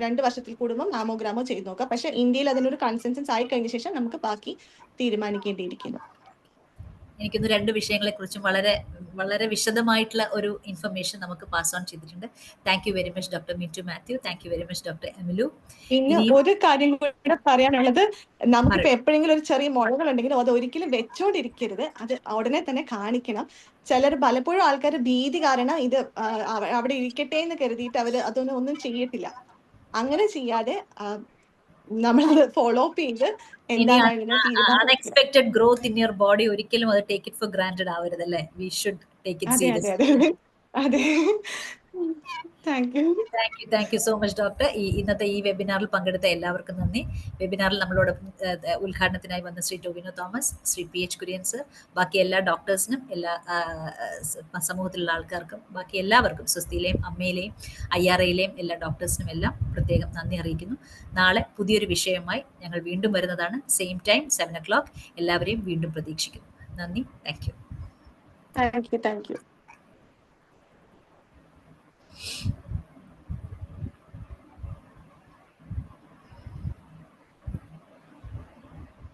2 വർഷത്തിൽ കൂടുമ്പോൾ മാമോഗ്രാമോ ചെയ്ത് നോക്കുക. പക്ഷെ ഇന്ത്യയിൽ അതിനൊരു കൺസെൻസസ് ആയി കഴിഞ്ഞ ശേഷം നമുക്ക് ബാക്കി തീരുമാനിക്കേണ്ടിയിരിക്കുന്നു. എനിക്കൊന്ന് 2 വിഷയങ്ങളെ കുറിച്ചും വളരെ വളരെ വിശദമായിട്ടുള്ള ഒരു ഇൻഫർമേഷൻ നമുക്ക് പാസ് ഓൺ ചെയ്തിട്ടുണ്ട്. Thank you very much doctor Mintu Mathew. Thank you very much doctor Emilu. പിന്നെ ഒരു കാര്യം കൂടെ പറയാനുള്ളത്, നമുക്കിപ്പോ എപ്പോഴെങ്കിലും ഒരു ചെറിയ മുഴകൾ ഉണ്ടെങ്കിൽ അത് ഒരിക്കലും വെച്ചോണ്ടിരിക്കരുത്, അത് ഉടനെ തന്നെ കാണിക്കണം. പലപ്പോഴും ആൾക്കാർ ഭീതി കാരണം ഇത് അവിടെ ഇരിക്കട്ടെ എന്ന് കരുതിയിട്ട് അവര് ഒന്നും ചെയ്യത്തില്ല. അങ്ങനെ ചെയ്യാതെ നമ്മളത് ഫോളോ അപ്പ് ചെയ്ത് unexpected growth in your body ഒരിക്കലും അത് ടേക്ക് ഇറ്റ് ഫോർ ഗ്രാന്റഡ് ആവരുത് അല്ലേ? We should take it serious. അതെ. Thank you so much doctor. ഇന്നത്തെ ഈ വെബിനാറിൽ പങ്കെടുത്ത എല്ലാവർക്കും നന്ദി. വെബിനാറിൽ നമ്മളോടൊപ്പം ഉദ്ഘാടനത്തിനായി വന്ന ശ്രീ ടോവിനോ തോമസ്, ശ്രീ PH കുര്യൻ സർ, ബാക്കി എല്ലാ ഡോക്ടേഴ്സിനും, എല്ലാ സമൂഹത്തിലുള്ള ആൾക്കാർക്കും, ബാക്കി എല്ലാവർക്കും, സ്വസ്തിയിലെയും അമ്മയിലെയും IRAയിലെയും എല്ലാ ഡോക്ടേഴ്സിനും എല്ലാം പ്രത്യേകം നന്ദി അറിയിക്കുന്നു. നാളെ പുതിയൊരു വിഷയമായി ഞങ്ങൾ വീണ്ടും വരുന്നതാണ്. Same time 7 o'clock. എല്ലാവരെയും വീണ്ടും പ്രതീക്ഷിക്കുന്നു. നന്ദി. Thank you.